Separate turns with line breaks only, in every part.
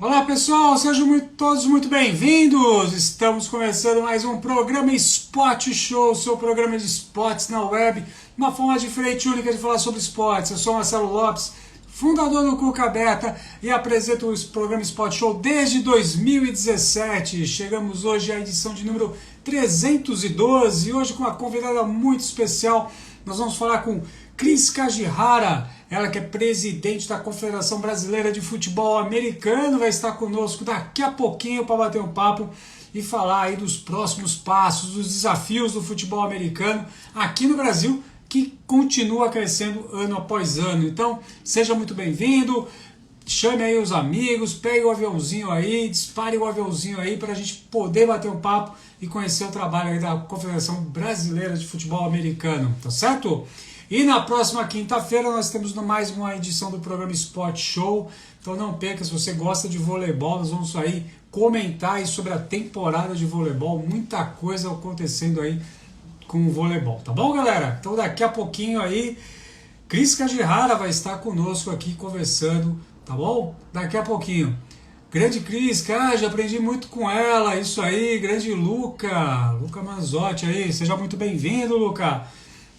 Olá pessoal, sejam todos muito bem-vindos! Estamos começando mais um programa Spot Show, seu programa de esportes na web, uma forma diferente e única de falar sobre esportes. Eu sou Marcelo Lopes, fundador do Cuca Beta e apresento o programa Spot Show desde 2017. Chegamos hoje à edição de número 312 e hoje com uma convidada muito especial. Nós vamos falar com Cris Kajihara, ela que é presidente da Confederação Brasileira de Futebol Americano, vai estar conosco daqui a pouquinho para bater um papo e falar aí dos próximos passos, dos desafios do futebol americano aqui no Brasil, que continua crescendo ano após ano. Então, seja muito bem-vindo, chame aí os amigos, pegue o aviãozinho aí, dispare o aviãozinho aí para a gente poder bater um papo e conhecer o trabalho aí da Confederação Brasileira de Futebol Americano, tá certo? E na próxima quinta-feira nós temos mais uma edição do programa Sport Show. Então não perca, se você gosta de voleibol, nós vamos aí comentar aí sobre a temporada de voleibol, muita coisa acontecendo aí com o voleibol, tá bom, galera? Então daqui a pouquinho aí, Cris Kajihara vai estar conosco aqui conversando, tá bom? Daqui a pouquinho. Grande Cris, cara, já aprendi muito com ela, isso aí, grande Luca Manzotti aí, seja muito bem-vindo, Luca.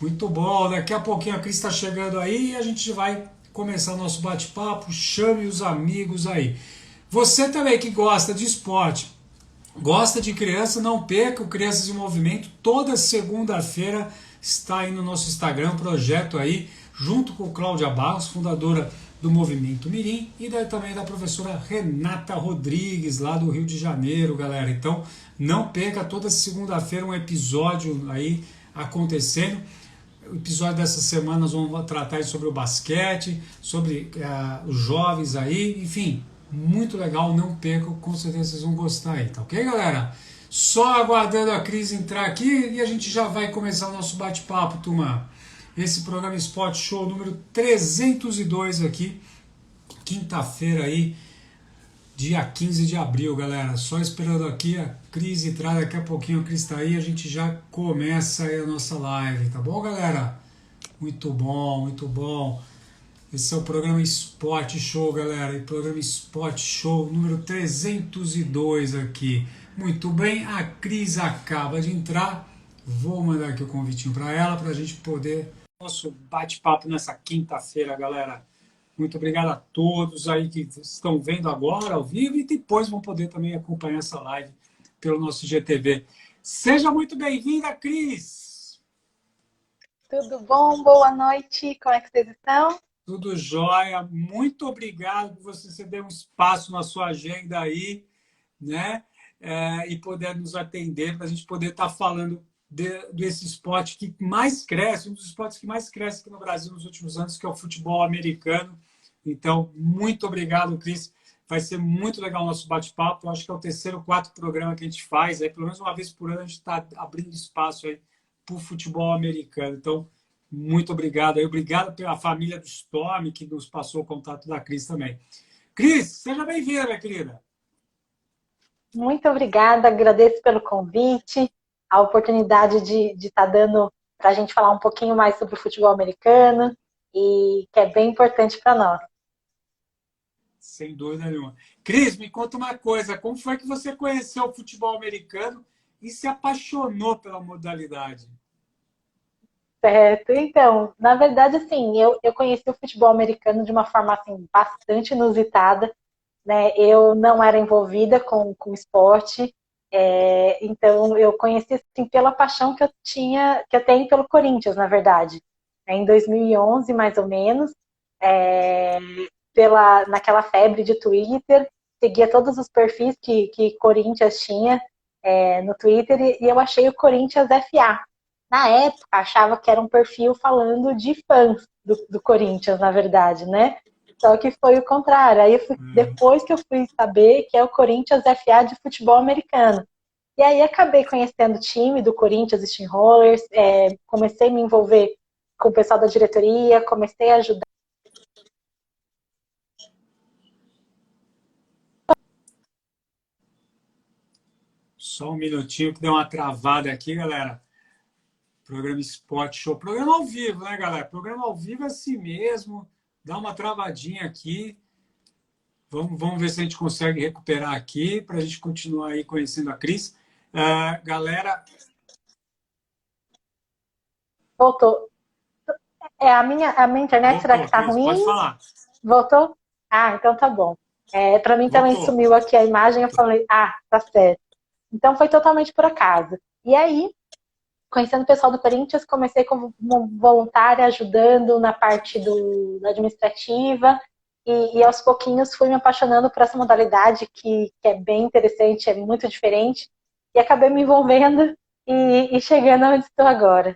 Muito bom, daqui a pouquinho a Cris está chegando aí e a gente vai começar o nosso bate-papo, chame os amigos aí. Você também que gosta de esporte, gosta de criança, não perca o Crianças em Movimento, toda segunda-feira está aí no nosso Instagram, projeto aí, junto com Cláudia Barros, fundadora do Movimento Mirim, e daí também da professora Renata Rodrigues, lá do Rio de Janeiro, galera. Então, não perca toda segunda-feira um episódio aí acontecendo. O episódio dessa semana nós vamos tratar sobre o basquete, sobre os jovens aí, enfim, muito legal, não percam, com certeza vocês vão gostar aí, tá ok, galera? Só aguardando a Cris entrar aqui e a gente já vai começar o nosso bate-papo, turma. Esse programa Spot Show número 302 aqui, quinta-feira aí, dia 15 de abril, galera. Só esperando aqui a Cris entrar, daqui a pouquinho a Cris tá aí, a gente já começa aí a nossa live, tá bom, galera? Muito bom, muito bom. Esse é o programa Spot Show, galera. E programa Spot Show número 302 aqui. Muito bem, a Cris acaba de entrar. Vou mandar aqui o convitinho para ela, para a gente poder nosso bate-papo nessa quinta-feira, galera. Muito obrigado a todos aí que estão vendo agora ao vivo e depois vão poder também acompanhar essa live pelo nosso GTV. Seja muito bem-vinda, Cris!
Tudo bom? Boa noite. Como é que vocês estão?
Tudo jóia. Muito obrigado por você ceder um espaço na sua agenda aí, né? E poder nos atender para a gente poder estar falando desse esporte que mais cresce, um dos esportes que mais cresce aqui no Brasil nos últimos anos, que é o futebol americano. Então, muito obrigado, Cris. Vai ser muito legal o nosso bate-papo. Acho que é o terceiro, quarto programa que a gente faz. Aí, pelo menos uma vez por ano, a gente está abrindo espaço aí para o futebol americano. Então, muito obrigado aí. Obrigado pela família do Storm, que nos passou o contato da Cris também. Cris, seja bem-vinda, minha querida.
Muito obrigada, agradeço pelo convite, a oportunidade de estar dando para a gente falar um pouquinho mais sobre o futebol americano e que é bem importante para nós.
Sem dúvida nenhuma. Cris, me conta uma coisa. Como foi que você conheceu o futebol americano e se apaixonou pela modalidade?
Certo, então, na verdade, assim, eu conheci o futebol americano de uma forma assim, bastante inusitada, né? Eu não era envolvida com esporte, então eu conheci assim, pela paixão que eu tinha, que eu tenho pelo Corinthians, na verdade. Em 2011, mais ou menos, é, naquela febre de Twitter, seguia todos os perfis que Corinthians tinha no Twitter e eu achei o Corinthians FA. Na época, achava que era um perfil falando de fãs do Corinthians, na verdade, né? Só que foi o contrário. Aí depois que eu fui saber que é o Corinthians FA de futebol americano. E aí acabei conhecendo o time do Corinthians Steamrollers, comecei a me envolver com o pessoal da diretoria, comecei a ajudar.
Só um minutinho que deu uma travada aqui, galera. Programa Spot Show. Programa ao vivo, né, galera? Programa ao vivo é assim mesmo. Dá uma travadinha aqui. Vamos ver se a gente consegue recuperar aqui para a gente continuar aí conhecendo a Cris. Galera,
Voltou. A minha internet, será
voltou,
que tá
Cris,
ruim?
pode falar.
Voltou? Ah, então tá bom. Para mim também
Voltou.
sumiu aqui a imagem, eu
Voltou.
falei, tá certo. Então foi totalmente por acaso. E aí, conhecendo o pessoal do Corinthians, comecei como voluntária, ajudando na parte da administrativa, e aos pouquinhos fui me apaixonando por essa modalidade que é bem interessante, é muito diferente, e acabei me envolvendo e chegando onde estou agora.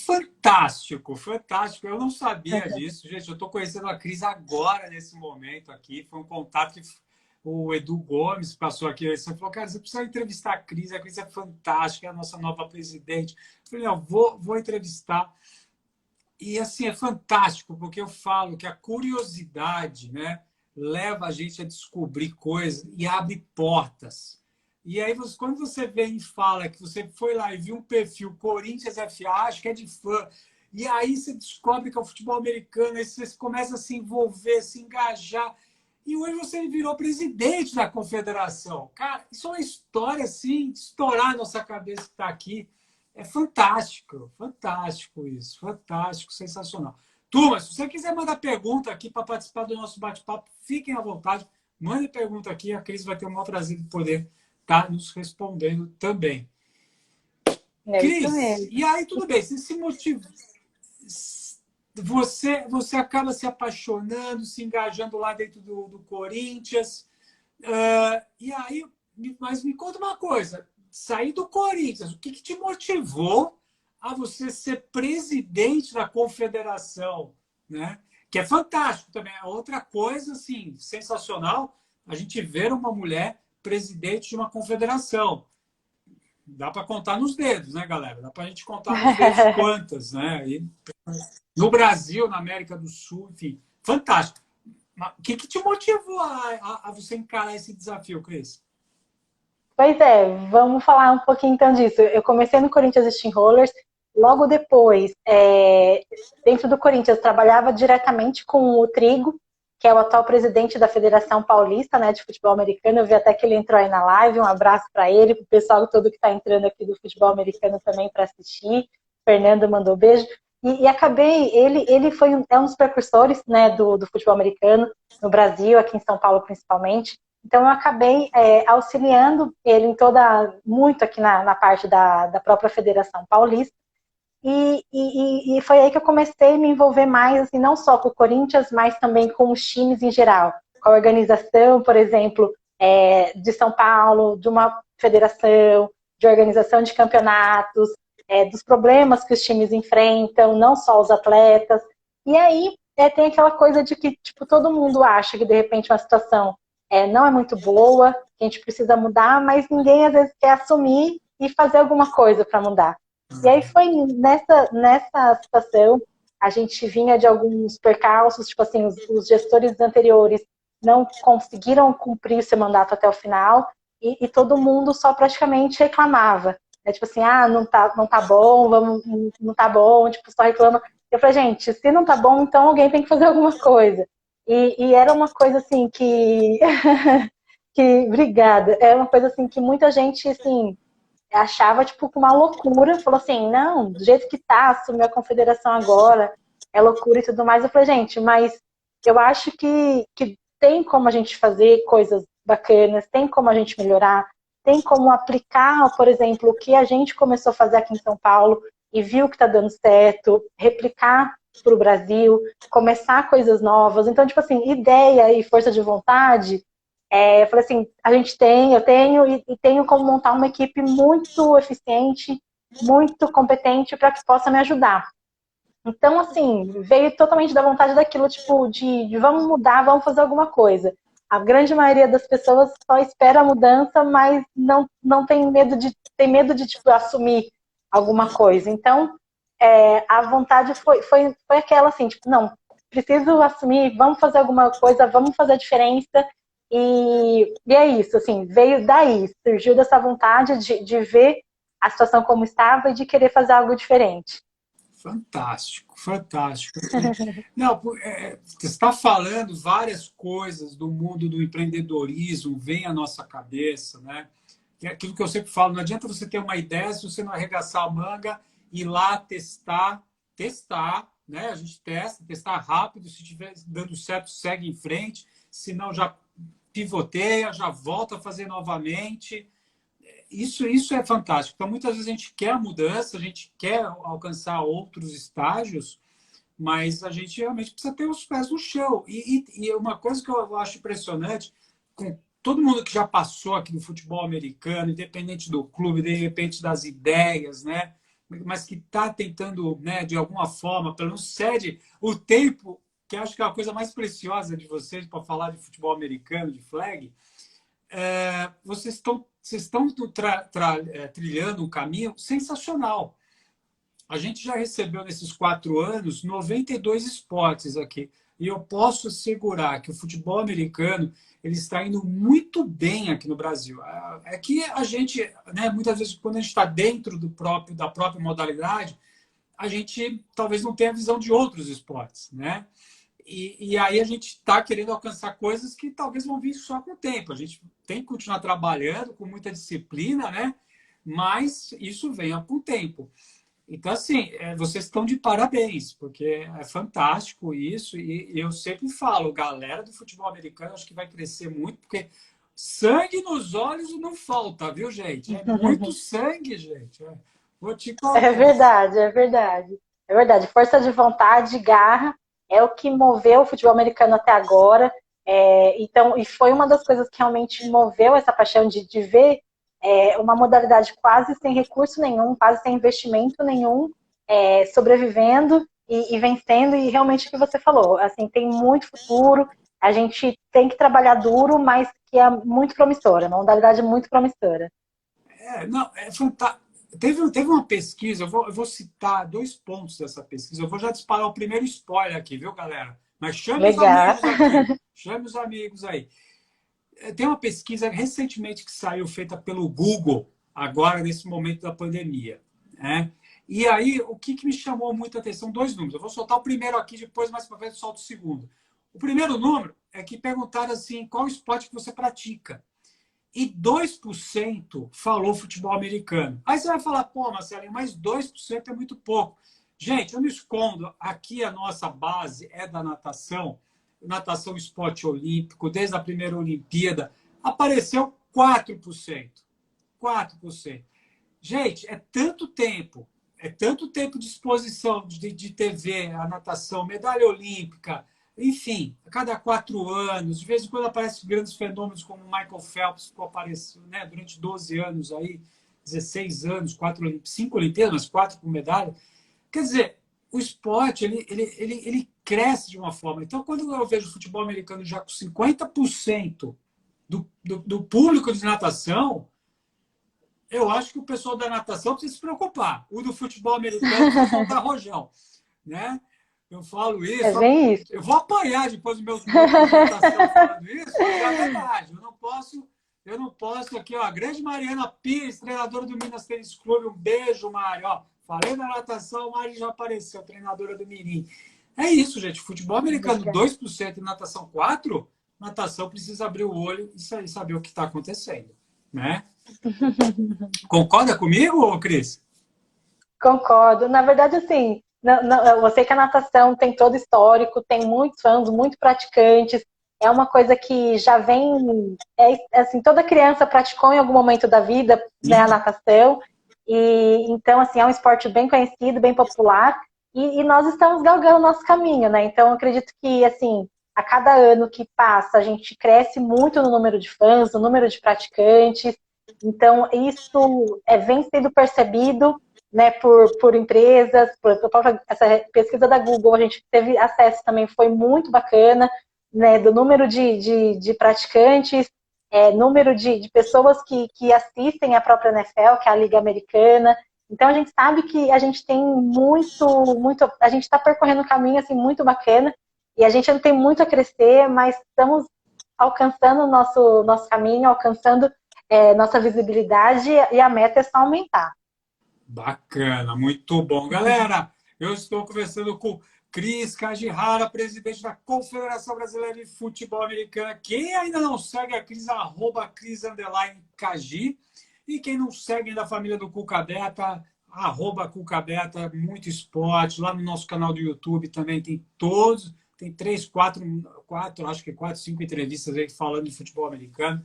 Fantástico, fantástico. Eu não sabia disso, gente. Eu estou conhecendo a Cris agora, nesse momento aqui. Foi um contato que o Edu Gomes passou aqui. Ele falou, cara, você precisa entrevistar a Cris é fantástica, é a nossa nova presidente. Eu falei, não, vou entrevistar. E assim, é fantástico, porque eu falo que a curiosidade, né, leva a gente a descobrir coisas e abre portas. E aí, quando você vem e fala que você foi lá e viu um perfil Corinthians FA, acho que é de fã, e aí você descobre que é o futebol americano, aí você começa a se envolver, se engajar, e hoje você virou presidente da confederação. Cara, isso é uma história assim, de estourar a nossa cabeça que está aqui. É fantástico, fantástico isso, fantástico, sensacional. Turma, se você quiser mandar pergunta aqui para participar do nosso bate-papo, fiquem à vontade, mande pergunta aqui, a Cris vai ter o maior prazer de poder estar nos respondendo também.
É isso
Cris,
mesmo.
e aí tudo bem, você se motiva, você acaba se apaixonando, se engajando lá dentro do Corinthians, e aí, mas me conta uma coisa, sair do Corinthians, o que te motivou a você ser presidente da confederação, né? Que é fantástico também. É outra coisa, assim, sensacional, a gente ver uma mulher presidente de uma confederação. Dá para contar nos dedos, né, galera? Dá para a gente contar nos dedos quantas, né? E no Brasil, na América do Sul, enfim, fantástico. O que te motivou a você encarar esse desafio, Cris?
Pois é, vamos falar um pouquinho então disso. Eu comecei no Corinthians Steamrollers, logo depois, dentro do Corinthians, eu trabalhava diretamente com o Trigo, que é o atual presidente da Federação Paulista, né, de futebol americano. Eu vi até que ele entrou aí na live, um abraço para ele, para o pessoal todo que está entrando aqui do futebol americano também para assistir. Fernando mandou beijo. E acabei, ele foi é um dos precursores, né, do futebol americano no Brasil, aqui em São Paulo principalmente. Então eu acabei auxiliando ele em muito aqui na parte da própria Federação Paulista. E foi aí que eu comecei a me envolver mais, assim, não só com o Corinthians, mas também com os times em geral. Com a organização, por exemplo, de São Paulo, de uma federação, de organização de campeonatos, dos problemas que os times enfrentam, não só os atletas. E aí tem aquela coisa de que tipo, todo mundo acha que de repente uma situação não é muito boa, que a gente precisa mudar, mas ninguém às vezes quer assumir e fazer alguma coisa para mudar. E aí foi nessa situação, a gente vinha de alguns percalços, tipo assim, os gestores anteriores não conseguiram cumprir o seu mandato até o final, e todo mundo só praticamente reclamava. Tipo assim, não tá bom, não tá bom, tipo, só reclama. Eu falei, gente, se não tá bom, então alguém tem que fazer alguma coisa. E era uma coisa assim que. Obrigada. É uma coisa assim que muita gente, assim, achava, tipo, uma loucura. Falou assim, não, do jeito que tá, assumir a confederação agora, é loucura e tudo mais. Eu falei, gente, mas eu acho que tem como a gente fazer coisas bacanas, tem como a gente melhorar, tem como aplicar, por exemplo, o que a gente começou a fazer aqui em São Paulo e viu que tá dando certo, replicar para o Brasil, começar coisas novas. Então, tipo assim, ideia e força de vontade, eu falei assim, eu tenho e tenho como montar uma equipe muito eficiente, muito competente para que possa me ajudar. Então, assim, veio totalmente da vontade daquilo, tipo, de vamos mudar, vamos fazer alguma coisa. A grande maioria das pessoas só espera a mudança, mas não tem medo de tipo, assumir alguma coisa. Então, a vontade foi aquela assim, tipo, não, preciso assumir, vamos fazer alguma coisa, vamos fazer a diferença. E é isso, assim, veio daí, surgiu dessa vontade de ver a situação como estava e de querer fazer algo diferente.
Fantástico, fantástico. Não, você está falando várias coisas do mundo do empreendedorismo, vem à nossa cabeça, né? Que é aquilo que eu sempre falo, não adianta você ter uma ideia se você não arregaçar a manga, ir lá testar, né? A gente testa, testar rápido, se estiver dando certo, segue em frente, se não já pivoteia, já volta a fazer novamente. Isso é fantástico. Então, muitas vezes a gente quer a mudança, a gente quer alcançar outros estágios, mas a gente realmente precisa ter os pés no chão. E uma coisa que eu acho impressionante, com todo mundo que já passou aqui no futebol americano, independente do clube, independente das ideias, né? Mas que está tentando, né, de alguma forma, pelo menos cede o tempo, que acho que é a coisa mais preciosa de vocês para falar de futebol americano, de flag, vocês estão trilhando um caminho sensacional. A gente já recebeu nesses 4 anos 92 esportes aqui. E eu posso assegurar que o futebol americano ele está indo muito bem aqui no Brasil. É que a gente, né, muitas vezes, quando a gente está dentro da própria modalidade, a gente talvez não tenha a visão de outros esportes, né? E aí a gente está querendo alcançar coisas que talvez vão vir só com o tempo. A gente tem que continuar trabalhando com muita disciplina, né? Mas isso vem com o tempo. Então, assim, vocês estão de parabéns, porque é fantástico isso. E eu sempre falo, galera do futebol americano, acho que vai crescer muito, porque sangue nos olhos não falta, viu, gente? É muito sangue, gente. Vou te
É
contar.
verdade, é verdade. É verdade. Força de vontade, garra, é o que moveu o futebol americano até agora. Então, e foi uma das coisas que realmente moveu essa paixão de ver uma modalidade quase sem recurso nenhum, quase sem investimento nenhum, sobrevivendo e vencendo. E realmente o que você falou, assim, tem muito futuro. A gente tem que trabalhar duro, mas que é muito promissora, uma modalidade muito promissora.
Não, é fantástico. Teve uma pesquisa, eu vou citar 2 pontos dessa pesquisa. Eu vou já disparar o primeiro spoiler aqui, viu, galera? Mas chame os
Legal.
amigos aqui. Chame os amigos aí. Tem uma pesquisa recentemente que saiu, feita pelo Google, agora nesse momento da pandemia, né? E aí, o que me chamou muita atenção? 2 números. Eu vou soltar o primeiro aqui, depois, mais para frente, eu solto o segundo. O primeiro número é que perguntaram assim, qual esporte que você pratica? E 2% falou futebol americano. Aí você vai falar, pô, Marcelinho, mas 2% é muito pouco. Gente, eu não escondo, aqui a nossa base é da natação, natação esporte olímpico, desde a primeira Olimpíada, apareceu 4%. 4%. Gente, é tanto tempo de exposição de TV, a natação, medalha olímpica, enfim, a cada 4 anos, de vez em quando aparecem grandes fenômenos como o Michael Phelps, que apareceu, né, durante 12 anos aí, 16 anos, 5 Olimpíadas, mas 4 com medalha. Quer dizer, o esporte ele cresce de uma forma. Então, quando eu vejo o futebol americano já com 50% do público de natação, eu acho que o pessoal da natação precisa se preocupar. O do futebol americano precisa soltar rojão, né? Eu falo
É
isso,
bem isso.
eu vou apanhar depois dos meus colegas de natação falando isso, mas é a verdade. Eu não posso aqui, ó, a grande Mariana Pires, treinadora do Minas Tênis Clube, um beijo, Mari. Ó, falei da natação, Mari já apareceu, treinadora do Mirim. É isso, gente. Futebol americano
Legal.
2% e natação 4%, natação precisa abrir o olho e saber o que está acontecendo, né? Concorda comigo, Cris?
Concordo. Na verdade, assim, eu sei que a natação tem todo histórico, tem muitos fãs, muitos praticantes. É uma coisa que já vem, assim, toda criança praticou em algum momento da vida, né, a natação. E então, assim, é um esporte bem conhecido, bem popular. E nós estamos galgando o nosso caminho, né? Então, eu acredito que, assim, a cada ano que passa, a gente cresce muito no número de fãs, no número de praticantes. Então, isso vem sendo percebido, né, por empresas, essa pesquisa da Google, a gente teve acesso também, foi muito bacana, né, do número de praticantes, número de pessoas que assistem a própria NFL, que é a Liga Americana. Então a gente sabe que a gente tem muito, a gente está percorrendo um caminho assim, muito bacana, e a gente ainda tem muito a crescer, mas estamos alcançando o nosso caminho, alcançando nossa visibilidade, e a meta é só aumentar.
Bacana, muito bom. Galera, Eu estou conversando com Cris Kajihara, presidente da Confederação Brasileira de Futebol Americano. Quem ainda não segue a Cris, @Cris_Kaji. E quem não segue ainda a família do Cucabeta, @Cucabeta, muito esporte. Lá no nosso canal do YouTube também tem todos, tem 3, 4, acho que 4, 5 entrevistas aí falando de futebol americano.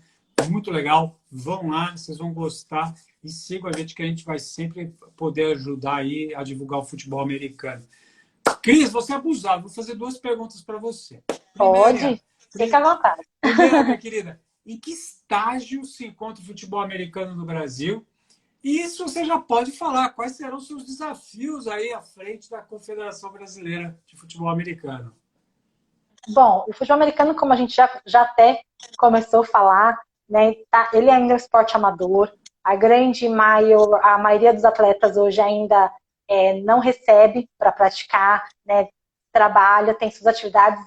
Muito legal. Vão lá, vocês vão gostar. E sigam a gente que a gente vai sempre poder ajudar aí a divulgar o futebol americano. Cris, você é abusado. Vou fazer 2 perguntas para você.
Pode, fica à vontade.
Primeira, minha querida, em que estágio se encontra o futebol americano no Brasil? E isso você já pode falar, quais serão os seus desafios aí à frente da Confederação Brasileira de Futebol Americano?
Bom, o futebol americano, como a gente já até começou a falar, né, ele ainda é um esporte amador. A maioria dos atletas hoje ainda não recebe para praticar, né, trabalha, tem suas atividades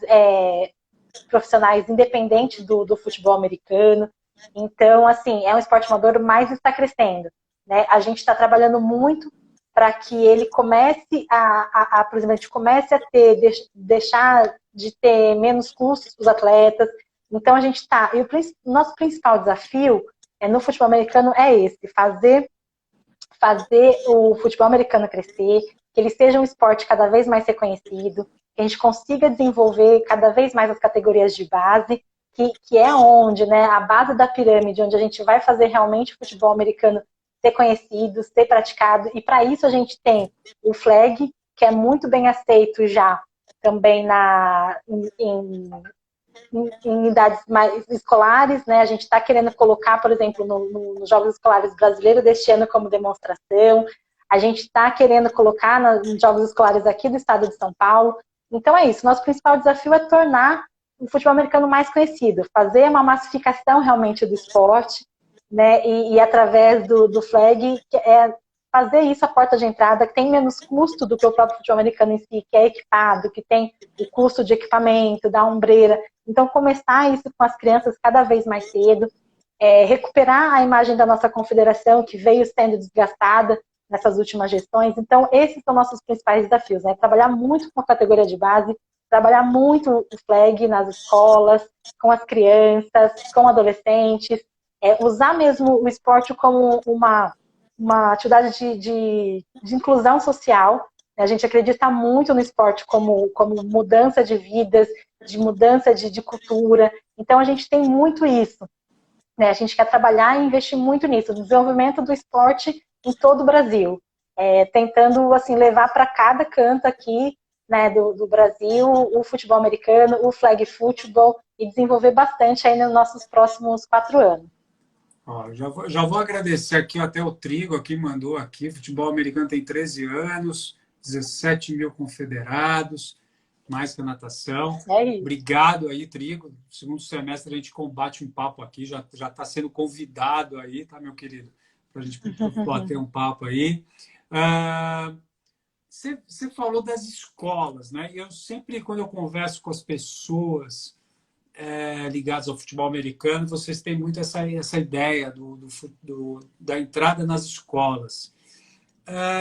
profissionais independentes do futebol americano. Então, assim, é um esporte amador, mas está crescendo. Né? A gente está trabalhando muito para que ele comece por exemplo, a gente comece a deixar de ter menos custos para os atletas. Então, a gente está... E o nosso principal desafio no futebol americano é esse, fazer o futebol americano crescer, que ele seja um esporte cada vez mais reconhecido, que a gente consiga desenvolver cada vez mais as categorias de base, que é onde, né, a base da pirâmide, onde a gente vai fazer realmente o futebol americano ser conhecido, ser praticado, e para isso a gente tem o flag, que é muito bem aceito já também em idades mais escolares, né? A gente está querendo colocar, por exemplo, nos Jogos Escolares Brasileiros deste ano como demonstração. A gente está querendo colocar nos Jogos Escolares aqui do estado de São Paulo. Então é isso. Nosso principal desafio é tornar o futebol americano mais conhecido, fazer uma massificação realmente do esporte, né? E através do flag, fazer isso a porta de entrada, que tem menos custo do que o próprio futebol americano em si, que é equipado, que tem o custo de equipamento, da ombreira. Então, começar isso com as crianças cada vez mais cedo, recuperar a imagem da nossa confederação, que veio sendo desgastada nessas últimas gestões. Então, esses são nossos principais desafios, né? Trabalhar muito com a categoria de base, trabalhar muito o flag nas escolas, com as crianças, com adolescentes, usar mesmo o esporte como uma atividade de inclusão social. A gente acredita muito no esporte como mudança de vidas, de mudança de cultura. Então, a gente tem muito isso. Né? A gente quer trabalhar e investir muito nisso, no desenvolvimento do esporte em todo o Brasil. Tentando assim, levar para cada canto aqui, né, do Brasil o futebol americano, o flag football, e desenvolver bastante aí nos nossos próximos 4 anos.
Ó, já vou agradecer aqui até o Trigo, aqui mandou aqui, futebol americano tem 13 anos, 17 mil confederados, mais que a natação. Obrigado aí, Trigo. Segundo semestre a gente combate um papo aqui, já está sendo convidado aí, tá, meu querido? Para a gente bater um papo aí. Você falou das escolas, né? Eu sempre, quando eu converso com as pessoas ligadas ao futebol americano, vocês têm muito essa ideia da entrada nas escolas.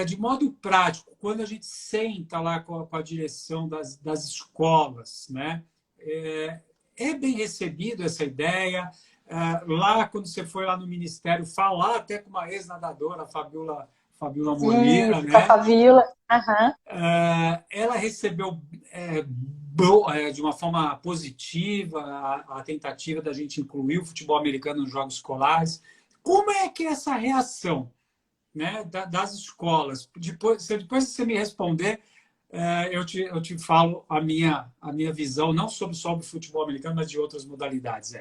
De modo prático, quando a gente senta lá com a direção das escolas, né? É bem recebido essa ideia. Lá, quando você foi lá no Ministério falar até com uma ex-nadadora, a Fabiola Moreira, né?
A Fabiola.
Ela recebeu de uma forma positiva a tentativa da gente incluir o futebol americano nos jogos escolares. Como é que é essa reação, né, das escolas? Depois que você me responder, eu te falo a minha visão, não só sobre futebol americano, mas de outras modalidades.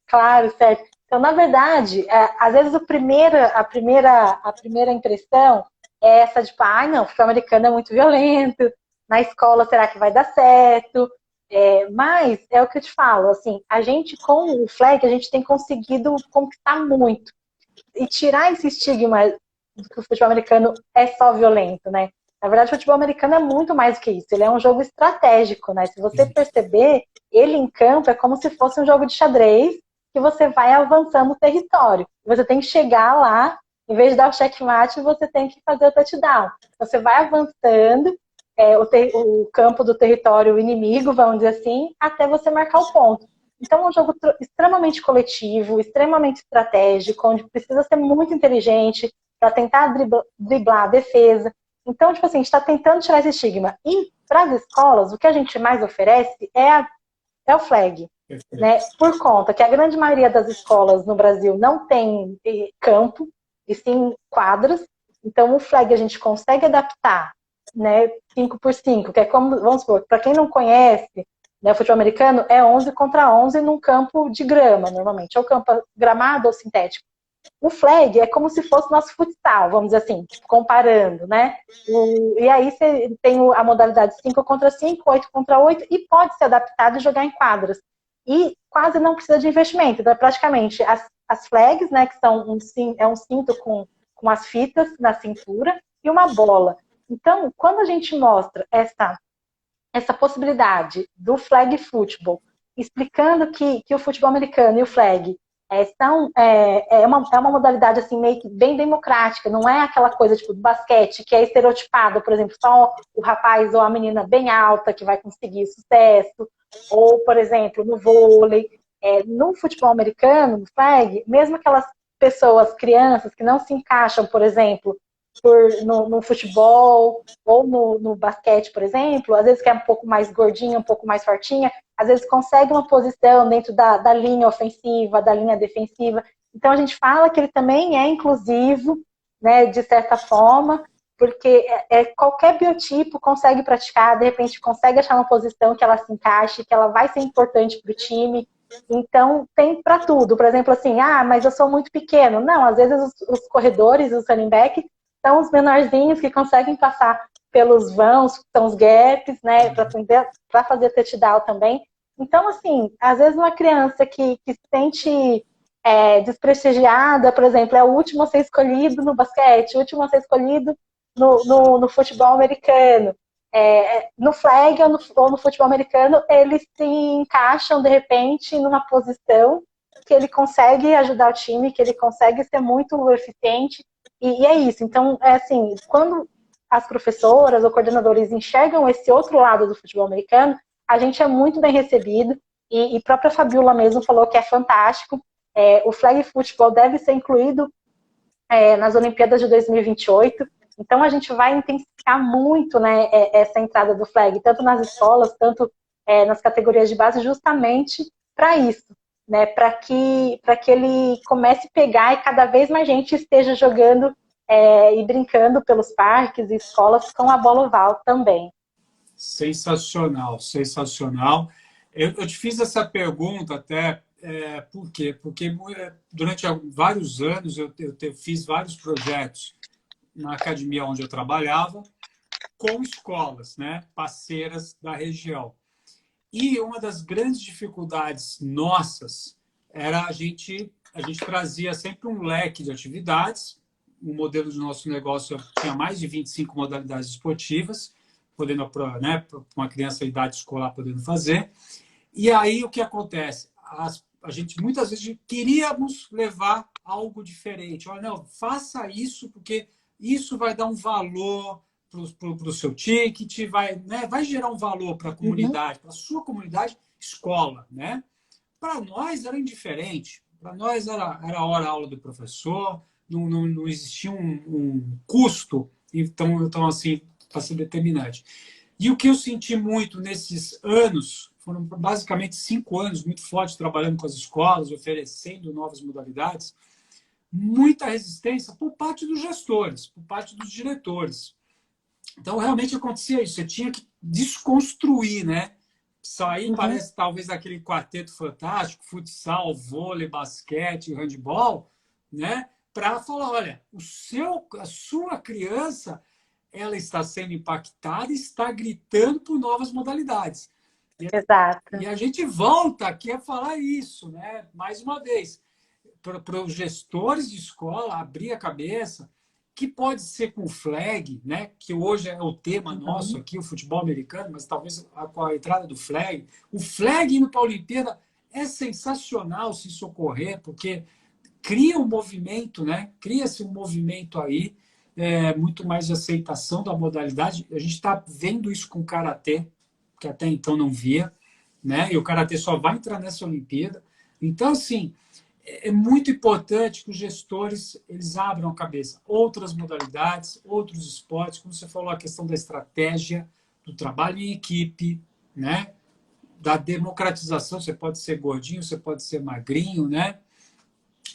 Claro, certo. Então, na verdade, às vezes a primeira impressão é essa de, não, o futebol americano é muito violento, na escola será que vai dar certo? Mas é o que eu te falo, assim, a gente com o flag, a gente tem conseguido conquistar muito e tirar esse estigma de que o futebol americano é só violento, né? Na verdade, o futebol americano é muito mais do que isso, ele é um jogo estratégico, né? Se você perceber, ele em campo é como se fosse um jogo de xadrez, que você vai avançando o território. Você tem que chegar lá Em vez de dar o checkmate, você tem que fazer o touchdown. Você vai avançando o campo do território inimigo, vamos dizer assim, até você marcar o ponto. Então, é um jogo extremamente coletivo, extremamente estratégico, onde precisa ser muito inteligente para tentar driblar a defesa. Então, tipo assim, a gente está tentando tirar esse estigma. E para as escolas, o que a gente mais oferece é o flag. Né? Por conta que a grande maioria das escolas no Brasil não tem campo, e sim quadras. Então, o flag a gente consegue adaptar, né, 5x5, que é como, vamos supor, para quem não conhece, né, o futebol americano é 11 contra 11 num campo de grama, normalmente, ou campo gramado ou sintético. O flag é como se fosse nosso futsal, vamos dizer assim, tipo, comparando, né? E aí você tem a modalidade 5 contra 5, 8 contra 8, e pode ser adaptado e jogar em quadras. E quase não precisa de investimento. Então, praticamente, as flags, né, que são um cinto com as fitas na cintura e uma bola. Então, quando a gente mostra essa possibilidade do flag football, explicando que o futebol americano e o flag é uma modalidade assim, meio que bem democrática, não é aquela coisa tipo do basquete, que é estereotipada, por exemplo, só o rapaz ou a menina bem alta que vai conseguir sucesso, ou, por exemplo, no vôlei. No futebol americano, no flag, mesmo aquelas pessoas, crianças que não se encaixam, por exemplo, no futebol ou no basquete, por exemplo, às vezes que é um pouco mais gordinha, um pouco mais fortinha, às vezes consegue uma posição dentro da linha ofensiva, da linha defensiva. Então a gente fala que ele também é inclusivo, né, de certa forma, porque qualquer biotipo consegue praticar, de repente consegue achar uma posição que ela se encaixe, que ela vai ser importante para o time. Então tem para tudo. Por exemplo, assim, mas eu sou muito pequeno. Não, às vezes os corredores, os running back, são os menorzinhos que conseguem passar pelos vãos, que são os gaps, né, para fazer touchdown também. Então, assim, às vezes uma criança que se sente desprestigiada, por exemplo, é o último a ser escolhido no basquete, o último a ser escolhido no futebol americano. No flag ou no futebol americano, eles se encaixam, de repente, numa posição que ele consegue ajudar o time, que ele consegue ser muito eficiente, e é isso. Então, assim, quando as professoras ou coordenadores enxergam esse outro lado do futebol americano, a gente é muito bem recebido, e própria Fabiola mesmo falou que é fantástico. O flag football deve ser incluído nas Olimpíadas de 2028. Então, a gente vai intensificar muito, né, essa entrada do flag, tanto nas escolas, tanto nas categorias de base, justamente para isso, né, para que ele comece a pegar e cada vez mais gente esteja jogando e brincando pelos parques e escolas com a bola oval também.
Sensacional, sensacional. Eu te fiz essa pergunta até, por quê? Porque durante vários anos eu fiz vários projetos na academia onde eu trabalhava, com escolas, né, parceiras da região. E uma das grandes dificuldades nossas era a gente trazia sempre um leque de atividades. O modelo do nosso negócio tinha mais de 25 modalidades esportivas, podendo, né, uma criança de idade escolar podendo fazer. E aí o que acontece? A gente muitas vezes queríamos levar algo diferente. Olha, não, faça isso porque isso vai dar um valor para o seu ticket, vai gerar um valor para a comunidade, para a sua comunidade, escola. Né? Para nós era indiferente. Para nós era a hora-aula do professor, não existia um custo então assim, para ser determinante. E o que eu senti muito nesses anos, foram basicamente 5 anos muito fortes trabalhando com as escolas, oferecendo novas modalidades, muita resistência por parte dos gestores, por parte dos diretores. Então, realmente acontecia isso. Você tinha que desconstruir, né? Sair, parece, talvez, daquele quarteto fantástico, futsal, vôlei, basquete, handebol, né? Para falar, olha, a sua criança, ela está sendo impactada e está gritando por novas modalidades.
Exato.
E a gente volta aqui a falar isso, né? Mais uma vez, para os gestores de escola abrir a cabeça, que pode ser com o flag, né? Que hoje é o tema nosso aqui, o futebol americano, mas talvez com a entrada do flag. O flag indo para a Olimpíada é sensacional se isso ocorrer, porque cria um movimento, né? Cria-se um movimento aí, muito mais de aceitação da modalidade. A gente está vendo isso com o Karatê, que até então não via, né? E o Karatê só vai entrar nessa Olimpíada. Então, assim, é muito importante que os gestores eles abram a cabeça. Outras modalidades, outros esportes, como você falou, a questão da estratégia, do trabalho em equipe, né? Da democratização, você pode ser gordinho, você pode ser magrinho, né?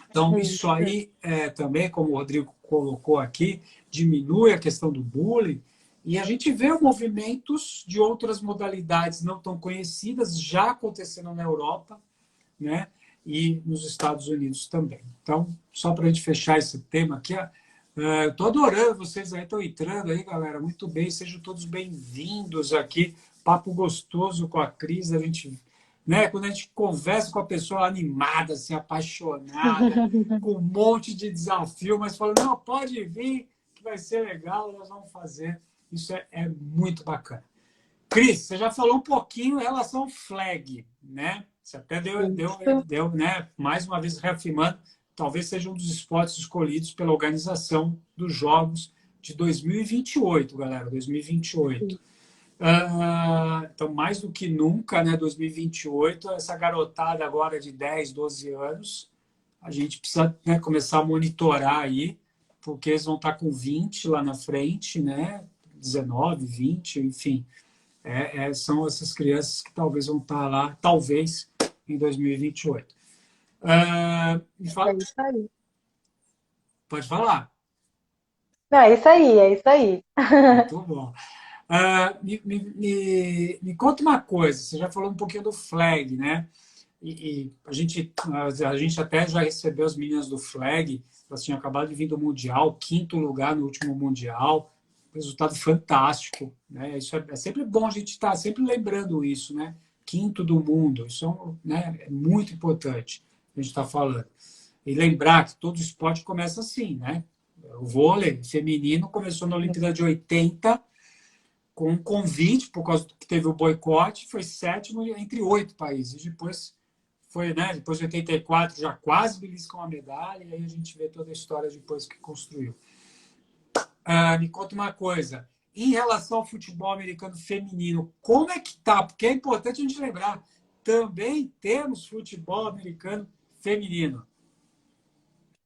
Então, isso aí também, como o Rodrigo colocou aqui, diminui a questão do bullying. E a gente vê movimentos de outras modalidades não tão conhecidas já acontecendo na Europa, né? E nos Estados Unidos também. Então, só para a gente fechar esse tema aqui, estou adorando, vocês aí estão entrando aí, galera, muito bem, sejam todos bem-vindos aqui, papo gostoso com a Cris, a gente, né, quando a gente conversa com a pessoa animada, assim, apaixonada, com um monte de desafio, mas falando, não, pode vir, que vai ser legal, nós vamos fazer, isso é muito bacana. Cris, você já falou um pouquinho em relação ao flag, né? Você até deu, né? Mais uma vez reafirmando, talvez seja um dos esportes escolhidos pela organização dos Jogos de 2028, galera, 2028. Então, mais do que nunca, né? 2028, essa garotada agora de 10, 12 anos, a gente precisa, né, começar a monitorar aí, porque eles vão estar com 20 lá na frente, né? 19, 20, enfim. São essas crianças que talvez vão estar lá, talvez, em 2028.
É isso aí.
Pode falar.
Não, é isso aí, é isso aí.
Muito bom. Me conta uma coisa, você já falou um pouquinho do flag, né? E a gente até já recebeu as meninas do flag, elas tinham acabado de vir do Mundial, quinto lugar no último Mundial, resultado fantástico, né? Isso é sempre bom a gente estar sempre lembrando isso, né? Quinto do mundo, isso né, é muito importante a gente estar falando. E lembrar que todo esporte começa assim, né? O vôlei feminino começou na Olimpíada de 80 com um convite, por causa que teve o boicote, foi sétimo entre 8 países. Depois foi, né? Depois de 84 já quase beliscou uma medalha, e aí a gente vê toda a história depois que construiu. Me conta uma coisa. Em relação ao futebol americano feminino, como é que tá? Porque é importante a gente lembrar, também temos futebol americano feminino.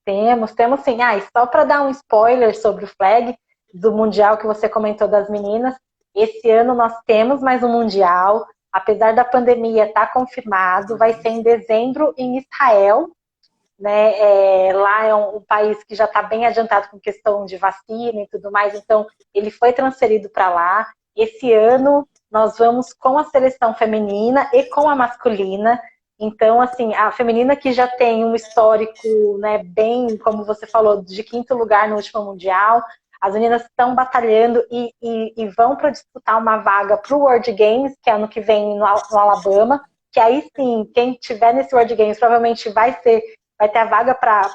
Temos sim. E só para dar um spoiler sobre o flag do Mundial que você comentou das meninas, esse ano nós temos mais um Mundial, apesar da pandemia estar confirmado, vai ser em dezembro em Israel, né? Lá é um país que já está bem adiantado com questão de vacina e tudo mais, então ele foi transferido para lá. Esse ano nós vamos com a seleção feminina e com a masculina. Então, assim, a feminina que já tem um histórico, né, bem, como você falou, de quinto lugar no último Mundial, as meninas estão batalhando e vão para disputar uma vaga para o World Games, que é ano que vem no Alabama, que aí sim, quem tiver nesse World Games provavelmente vai ter a vaga para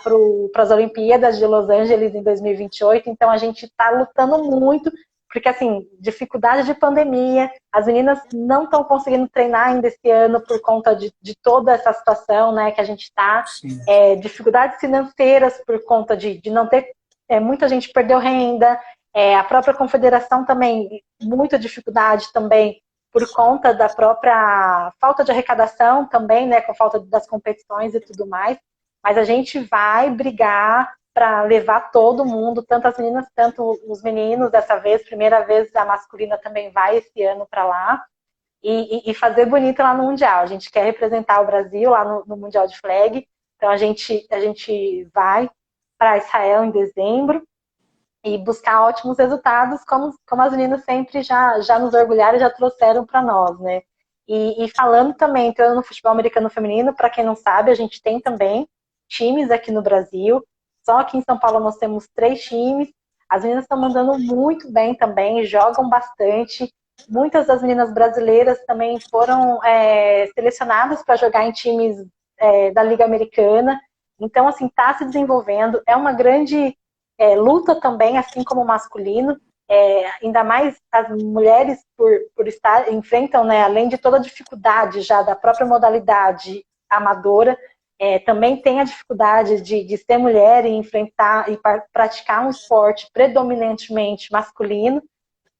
as Olimpíadas de Los Angeles em 2028, então a gente está lutando muito, porque assim, dificuldade de pandemia, as meninas não estão conseguindo treinar ainda esse ano por conta de toda essa situação, né, que a gente está, dificuldades financeiras por conta de não ter, muita gente perdeu renda, a própria confederação também, muita dificuldade também, por conta da própria falta de arrecadação também, né, com falta das competições e tudo mais. Mas a gente vai brigar para levar todo mundo, tanto as meninas, tanto os meninos dessa vez. Primeira vez a masculina também vai esse ano para lá. E fazer bonito lá no Mundial. A gente quer representar o Brasil lá no Mundial de Flag. Então a gente vai para Israel em dezembro e buscar ótimos resultados, como as meninas sempre já nos orgulharam e já trouxeram para nós, né? E falando também, entrando no futebol americano feminino, para quem não sabe, a gente tem também times aqui no Brasil. Só aqui em São Paulo nós temos 3 times. As meninas estão mandando muito bem também, jogam bastante. Muitas das meninas brasileiras também foram selecionadas para jogar em times da Liga Americana. Então, assim, está se desenvolvendo. É uma grande luta também, assim como o masculino. Ainda mais as mulheres por enfrentam, né, além de toda a dificuldade já da própria modalidade amadora, também tem a dificuldade de ser mulher e enfrentar e praticar um esporte predominantemente masculino,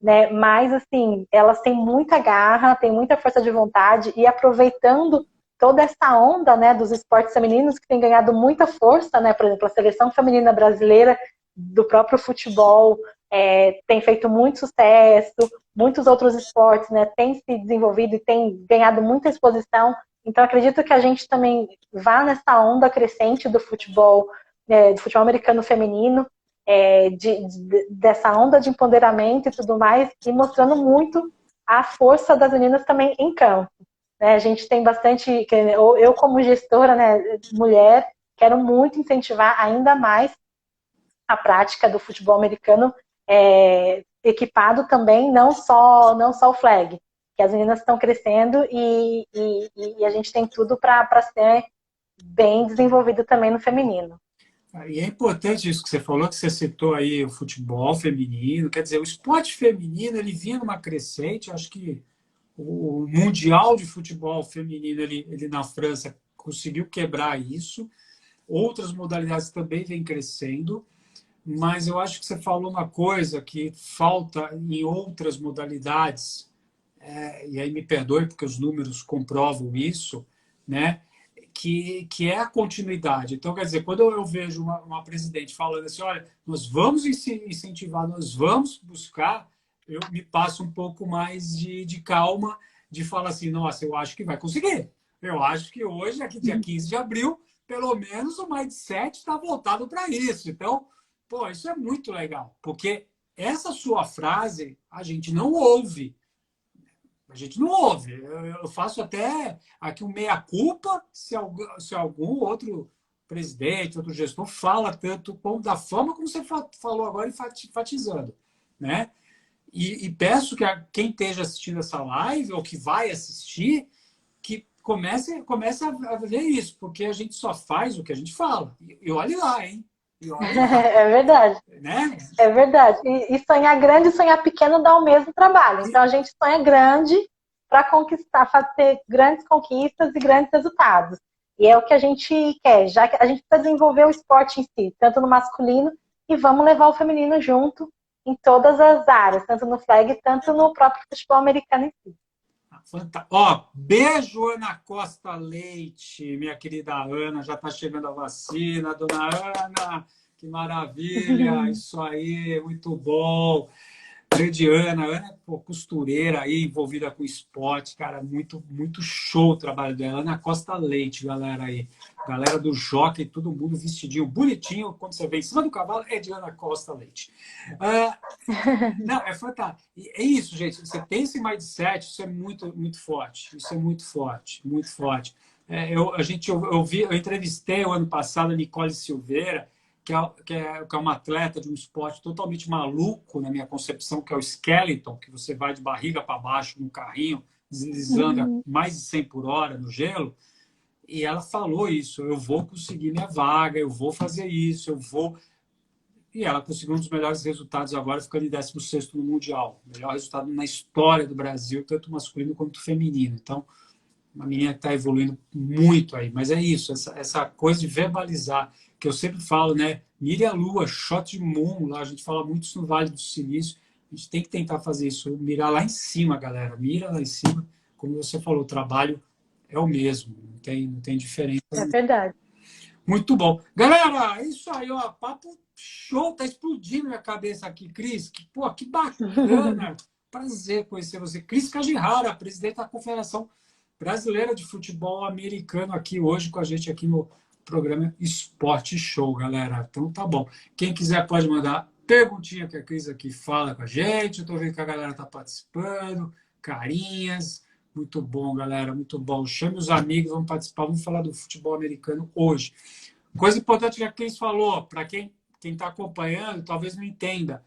né? Mas, assim, elas têm muita garra, têm muita força de vontade e aproveitando toda essa onda, né, dos esportes femininos que tem ganhado muita força, né? Por exemplo, a seleção feminina brasileira do próprio futebol tem feito muito sucesso, muitos outros esportes, né, têm se desenvolvido e têm ganhado muita exposição. Então, acredito que a gente também vá nessa onda crescente do futebol americano feminino, dessa onda de empoderamento e tudo mais, e mostrando muito a força das meninas também em campo. Né? A gente tem bastante, eu como gestora, né, mulher, quero muito incentivar ainda mais a prática do futebol americano equipado também, não só o flag, que as meninas estão crescendo e a gente tem tudo para ser bem desenvolvido também no feminino.
E é importante isso que você falou, que você citou aí o futebol feminino. Quer dizer, o esporte feminino ele vinha numa crescente. Acho que o Mundial de Futebol Feminino ele na França conseguiu quebrar isso. Outras modalidades também vêm crescendo. Mas eu acho que você falou uma coisa que falta em outras modalidades, e aí me perdoe porque os números comprovam isso, né? Que é a continuidade. Então, quer dizer, quando eu vejo uma presidente falando assim, olha, nós vamos incentivar, nós vamos buscar, eu me passo um pouco mais de calma, de falar assim, nossa, eu acho que vai conseguir. Eu acho que hoje, aqui dia 15 de abril, pelo menos o mindset está voltado para isso. Então, pô, isso é muito legal, porque essa sua frase a gente não ouve. A gente não ouve. Eu faço até aqui um meia-culpa se algum outro presidente, outro gestor fala tanto da forma como você falou agora, enfatizando. Né? E peço que quem esteja assistindo essa live ou que vai assistir, que comece a ver isso, porque a gente só faz o que a gente fala. E olhe lá, hein? E olhe lá.
É verdade.
Né?
É verdade. E sonhar grande e sonhar pequeno dá o mesmo trabalho. Então a gente sonha grande para conquistar, fazer grandes conquistas e grandes resultados. E é o que a gente quer, já que a gente precisa desenvolver o esporte em si, tanto no masculino, e vamos levar o feminino junto em todas as áreas, tanto no flag, tanto no próprio futebol americano em si.
Ó, beijo, Ana Costa Leite, minha querida Ana, já está chegando a vacina, dona Ana, que maravilha, isso aí, muito bom. Grande Ana é costureira aí, envolvida com esporte, cara, muito, muito show o trabalho dela. Ana Costa Leite, galera aí. Galera do Jockey, todo mundo vestidinho, bonitinho. Quando você vem em cima do cavalo, é de Ana Costa Leite. Não, é fantástico. É isso, gente. Você tem esse mindset, isso é muito, muito forte. Isso é muito forte, muito forte. Eu entrevistei o ano passado a Nicole Silveira, que é uma atleta de um esporte totalmente maluco, na minha concepção, que é o skeleton, que você vai de barriga para baixo no carrinho, deslizando a mais de 100 por hora no gelo. E ela falou isso, eu vou conseguir minha vaga, eu vou fazer isso, eu vou... E ela conseguiu um dos melhores resultados agora, ficando em 16º no Mundial. Melhor resultado na história do Brasil, tanto masculino quanto feminino. Então, uma menina que está evoluindo muito aí. Mas é isso, essa coisa de verbalizar, que eu sempre falo, né? Mire a lua, shot de moon, lá a gente fala muito isso no Vale do Silício. A gente tem que tentar fazer isso, mirar lá em cima, galera. Mira lá em cima. Como você falou, o trabalho é o mesmo, não tem diferença.
É verdade.
Muito bom. Galera, é isso aí, ó. Papo show, tá explodindo minha cabeça aqui, Cris. Que bacana. Prazer conhecer você. Cris Kajihara, presidente da Confederação Brasileira de Futebol Americano, aqui hoje com a gente aqui no programa Esporte Show, galera. Então tá bom. Quem quiser pode mandar perguntinha que a Cris aqui fala com a gente. Eu tô vendo que a galera tá participando. Carinhas. Muito bom, galera, muito bom. Chame os amigos, vamos participar, vamos falar do futebol americano hoje. Coisa importante que a Cris falou, para quem está acompanhando, talvez não entenda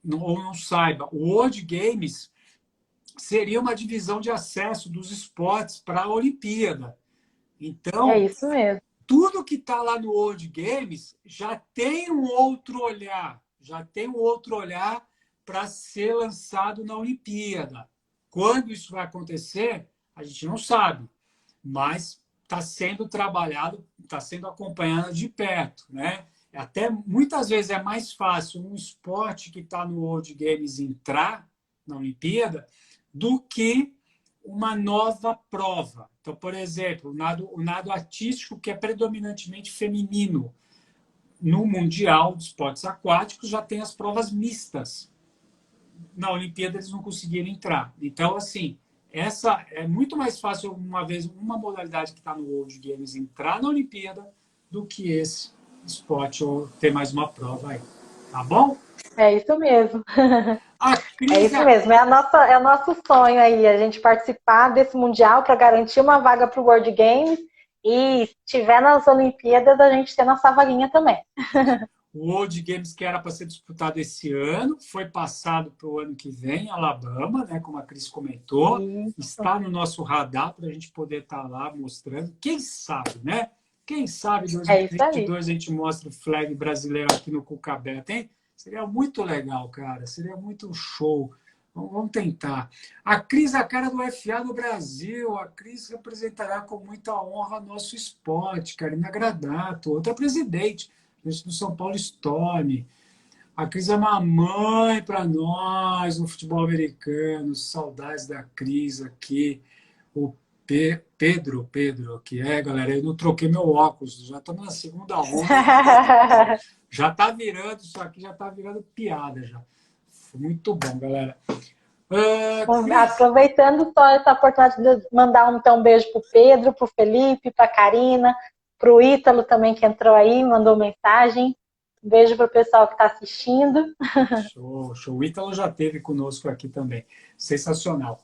ou não saiba, o World Games seria uma divisão de acesso dos esportes para a Olimpíada. Então,
é isso mesmo.
Tudo que está lá no World Games já tem um outro olhar para ser lançado na Olimpíada. Quando isso vai acontecer, a gente não sabe, mas está sendo trabalhado, está sendo acompanhado de perto, né? Até muitas vezes é mais fácil um esporte que está no World Games entrar na Olimpíada do que uma nova prova. Então, por exemplo, o nado artístico, que é predominantemente feminino, no Mundial de Esportes Aquáticos já tem as provas mistas. Na Olimpíada eles não conseguiram entrar. Então, assim, essa é muito mais fácil uma modalidade que está no World Games entrar na Olimpíada do que esse esporte ou ter mais uma prova aí. Tá bom?
É isso mesmo.
A
É
Cris,
isso mesmo, é o nosso sonho aí, a gente participar desse Mundial para garantir uma vaga para o World Games e se tiver nas Olimpíadas, a gente ter nossa vaguinha também.
o World Games que era para ser disputado esse ano, foi passado para o ano que vem, em Alabama, né, como a Cris comentou,
Isso.
está no nosso radar para a gente poder estar lá mostrando. Quem sabe, né? Quem sabe em
É isso aí.
2022 a gente mostra o flag brasileiro aqui no Cuca Aberta, hein? Seria muito legal, cara. Seria muito show. Vamos tentar. A Cris, a cara do FA no Brasil. A Cris representará com muita honra nosso esporte. Karina Gradato, outra presidente do São Paulo Storm. A Cris é uma mãe para nós no futebol americano. Saudades da Cris aqui. O Pedro, que é, galera, eu não troquei meu óculos. Já estamos na segunda onda. Já está virando, isso aqui já está virando piada já. Muito bom, galera.
Aproveitando só essa oportunidade de mandar então, um beijo pro Pedro, pro Felipe, pra Karina, pro Ítalo também que entrou aí, mandou mensagem. Um beijo pro pessoal que está assistindo.
Show, show. O Ítalo já esteve conosco aqui também. Sensacional.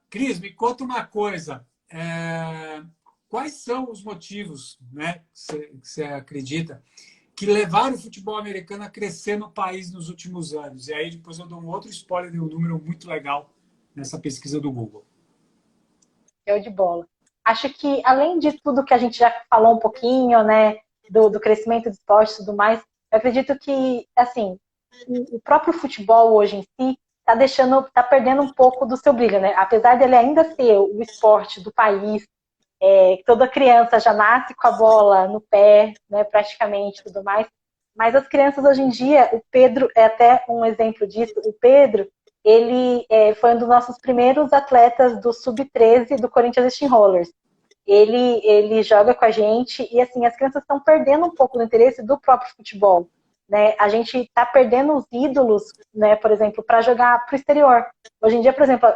Cris, me conta uma coisa. Quais são os motivos, né, que você acredita que levaram o futebol americano a crescer no país nos últimos anos? E aí depois eu dou um outro spoiler de um número muito legal nessa pesquisa do Google.
Show de bola. Acho que, além de tudo que a gente já falou um pouquinho, né, do crescimento do esporte e tudo mais, eu acredito que, assim, o próprio futebol hoje em si tá perdendo um pouco do seu brilho, né? Apesar dele ainda ser o esporte do país, toda criança já nasce com a bola no pé, né, praticamente, tudo mais. Mas as crianças hoje em dia, o Pedro é até um exemplo disso. O Pedro, ele foi um dos nossos primeiros atletas do Sub-13 do Corinthians Steamrollers. Ele joga com a gente e, assim, as crianças estão perdendo um pouco do interesse do próprio futebol, né? A gente está perdendo os ídolos, né, por exemplo, para jogar para o exterior. Hoje em dia, por exemplo,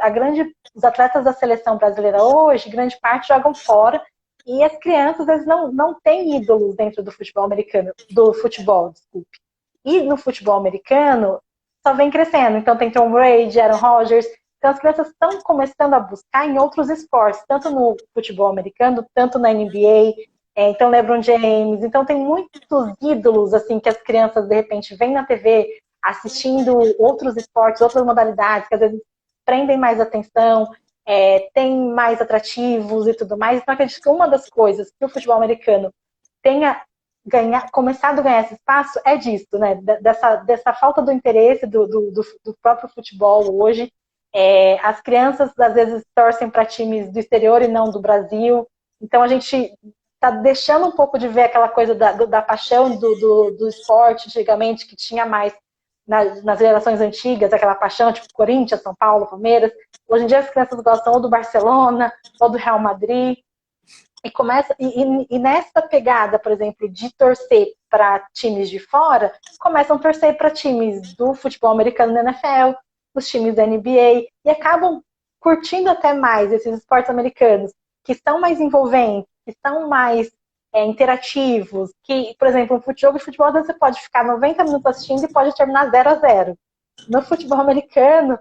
os atletas da seleção brasileira hoje, grande parte jogam fora e as crianças, eles não têm ídolos dentro do futebol americano, desculpe. E no futebol americano, só vem crescendo. Então tem Tom Brady, Aaron Rodgers. Então as crianças estão começando a buscar em outros esportes, tanto no futebol americano, tanto na NBA, então LeBron James. Então tem muitos ídolos assim que as crianças de repente veem na TV assistindo outros esportes, outras modalidades, que às vezes prendem mais atenção, tem mais atrativos e tudo mais. Então acredito que uma das coisas que o futebol americano tenha começado a ganhar esse espaço é disso, né? Dessa falta do interesse do próprio futebol hoje. As crianças às vezes torcem para times do exterior e não do Brasil. Então a gente está deixando um pouco de ver aquela coisa da paixão do esporte antigamente, que tinha mais nas gerações antigas, aquela paixão tipo Corinthians, São Paulo, Palmeiras. Hoje em dia as crianças gostam ou do Barcelona ou do Real Madrid. E nessa pegada, por exemplo, de torcer para times de fora, começam a torcer para times do futebol americano na NFL, os times da NBA, e acabam curtindo até mais esses esportes americanos, que são mais envolventes, que são mais interativos, que, por exemplo, um jogo de futebol você pode ficar 90 minutos assistindo e pode terminar 0-0. No futebol americano,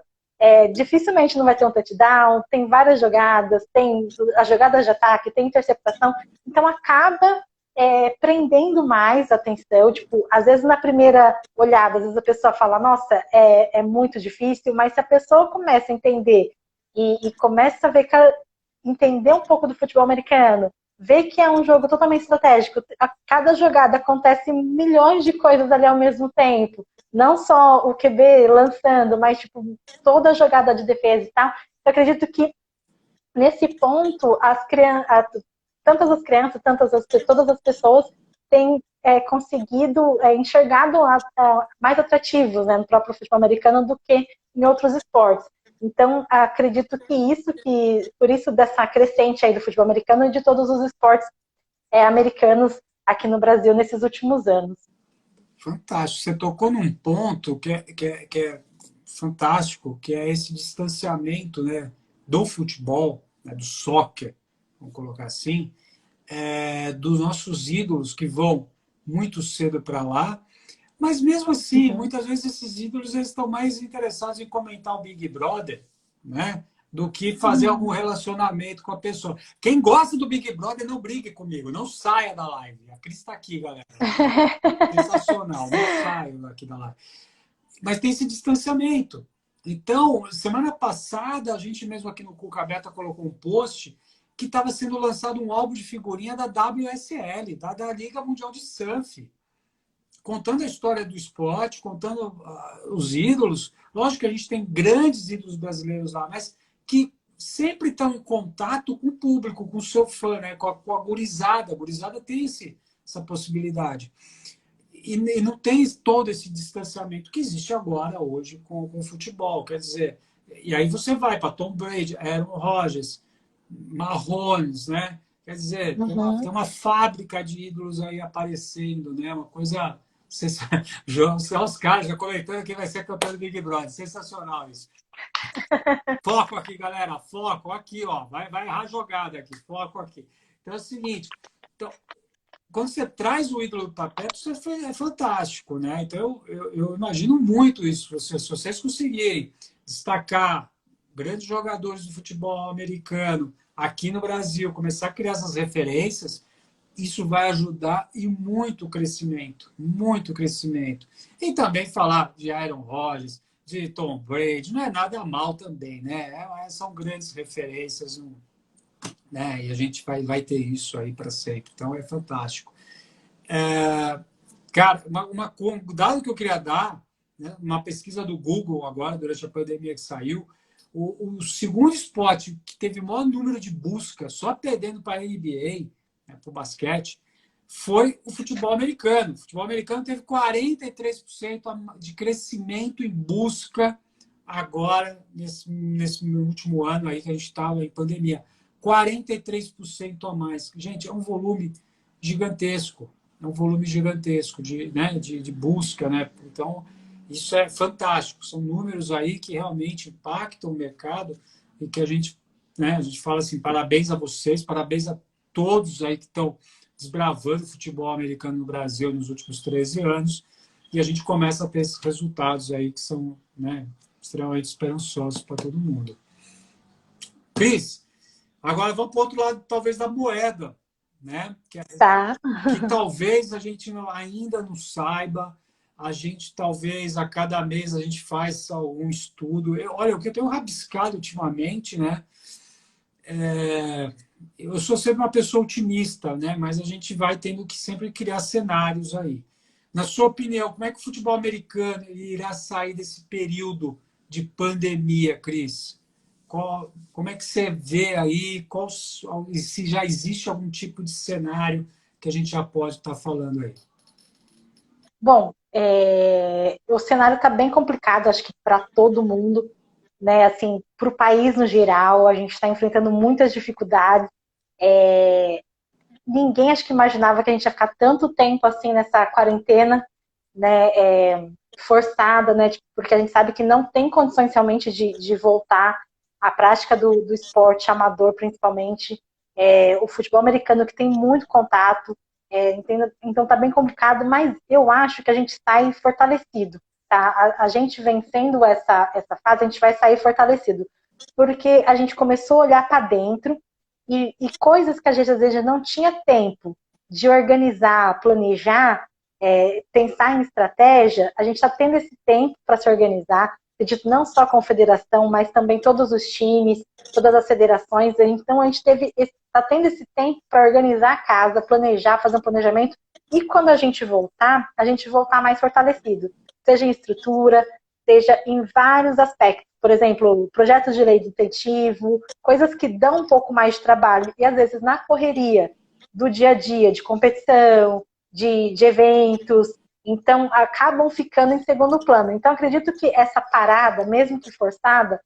dificilmente não vai ter um touchdown, tem várias jogadas, tem as jogadas de ataque, tem interceptação, então acaba prendendo mais a atenção. Tipo, às vezes na primeira olhada, às vezes a pessoa fala, nossa, é muito difícil, mas se a pessoa começa a entender e começa a ver entender um pouco do futebol americano, ver que é um jogo totalmente estratégico, a cada jogada acontece milhões de coisas ali ao mesmo tempo. Não só o QB lançando, mas tipo, toda a jogada de defesa e tal. Eu acredito que, nesse ponto, tantas as crianças, todas as pessoas têm conseguido enxergado mais atrativos, né, no próprio futebol americano do que em outros esportes. Então, acredito por isso dessa crescente aí do futebol americano e de todos os esportes americanos aqui no Brasil nesses últimos anos.
Fantástico. Você tocou num ponto que é fantástico, que é esse distanciamento, né, do futebol, né, do soccer, vamos colocar assim, dos nossos ídolos que vão muito cedo para lá. Mas mesmo assim, muitas vezes esses ídolos eles estão mais interessados em comentar o Big Brother, né? Do que fazer algum relacionamento com a pessoa. Quem gosta do Big Brother, não brigue comigo, não saia da live. A Cris está aqui, galera. Sensacional, não saio aqui da live. Mas tem esse distanciamento. Então, semana passada, a gente mesmo aqui no Cuca Beta colocou um post que estava sendo lançado um álbum de figurinha da WSL, da Liga Mundial de Surf, contando a história do esporte, contando os ídolos. Lógico que a gente tem grandes ídolos brasileiros lá, mas que sempre estão em contato com o público, com o seu fã, né? com a gurizada. A gurizada tem essa possibilidade. E não tem todo esse distanciamento que existe agora, hoje, com o futebol. Quer dizer, e aí você vai para Tom Brady, Aaron Rodgers, Mahomes, né? Quer dizer, tem uma fábrica de ídolos aí aparecendo, né? Uma coisa... Os caras já comentando quem vai ser campeão do Big Brother. Sensacional isso. Foco aqui, galera. Foco aqui, ó. Vai errar a jogada aqui. Foco aqui. Então é o seguinte. Então, quando você traz o ídolo para perto, isso é fantástico, né? Então eu imagino muito isso. Se vocês conseguirem destacar grandes jogadores do futebol americano aqui no Brasil, começar a criar essas referências, isso vai ajudar e muito crescimento, muito crescimento. E também falar de Aaron Rodgers, de Tom Brady, não é nada mal também, né? São grandes referências, né? E a gente vai ter isso aí para sempre. Então é fantástico. Cara, um dado que eu queria dar, né? Uma pesquisa do Google agora, durante a pandemia que saiu, o segundo esporte que teve o maior número de buscas, só perdendo para a NBA, né, para o basquete, foi o futebol americano. O futebol americano teve 43% de crescimento em busca agora, nesse último ano aí que a gente estava em pandemia. 43% a mais. Gente, é um volume gigantesco. É um volume gigantesco de busca, né? Então, isso é fantástico. São números aí que realmente impactam o mercado e que a gente fala assim, parabéns a vocês, parabéns a todos aí que estão desbravando o futebol americano no Brasil nos últimos 13 anos, e a gente começa a ter esses resultados aí que são, né, extremamente esperançosos para todo mundo. Cris, agora vamos para o outro lado, talvez, da moeda, né? Que talvez a gente ainda não saiba, a gente talvez a cada mês a gente faz algum estudo. Olha, o que eu tenho rabiscado ultimamente, né? Eu sou sempre uma pessoa otimista, né? Mas a gente vai tendo que sempre criar cenários aí. Na sua opinião, como é que o futebol americano irá sair desse período de pandemia, Cris? Como é que você vê aí? Se já existe algum tipo de cenário que a gente já pode estar falando aí?
Bom, o cenário está bem complicado, acho que para todo mundo, né? Assim, para o país no geral, a gente está enfrentando muitas dificuldades. Ninguém acho que imaginava que a gente ia ficar tanto tempo assim nessa quarentena, né? Forçada, né? Porque a gente sabe que não tem condições realmente de voltar à prática do esporte amador, principalmente o futebol americano, que tem muito contato. Então tá bem complicado, mas eu acho que a gente sai fortalecido. Tá? A gente vencendo essa fase, a gente vai sair fortalecido. Porque a gente começou a olhar para dentro e coisas que a gente às vezes não tinha tempo de organizar, planejar, pensar em estratégia, a gente está tendo esse tempo para se organizar, acredito não só a confederação, mas também todos os times, todas as federações. Então a gente está tendo esse tempo para organizar a casa, planejar, fazer um planejamento, e quando a gente voltar mais fortalecido, seja em estrutura, seja em vários aspectos, por exemplo, projetos de lei de incentivo, coisas que dão um pouco mais de trabalho. E às vezes na correria do dia a dia, de competição, de eventos, então acabam ficando em segundo plano. Então acredito que essa parada, mesmo que forçada,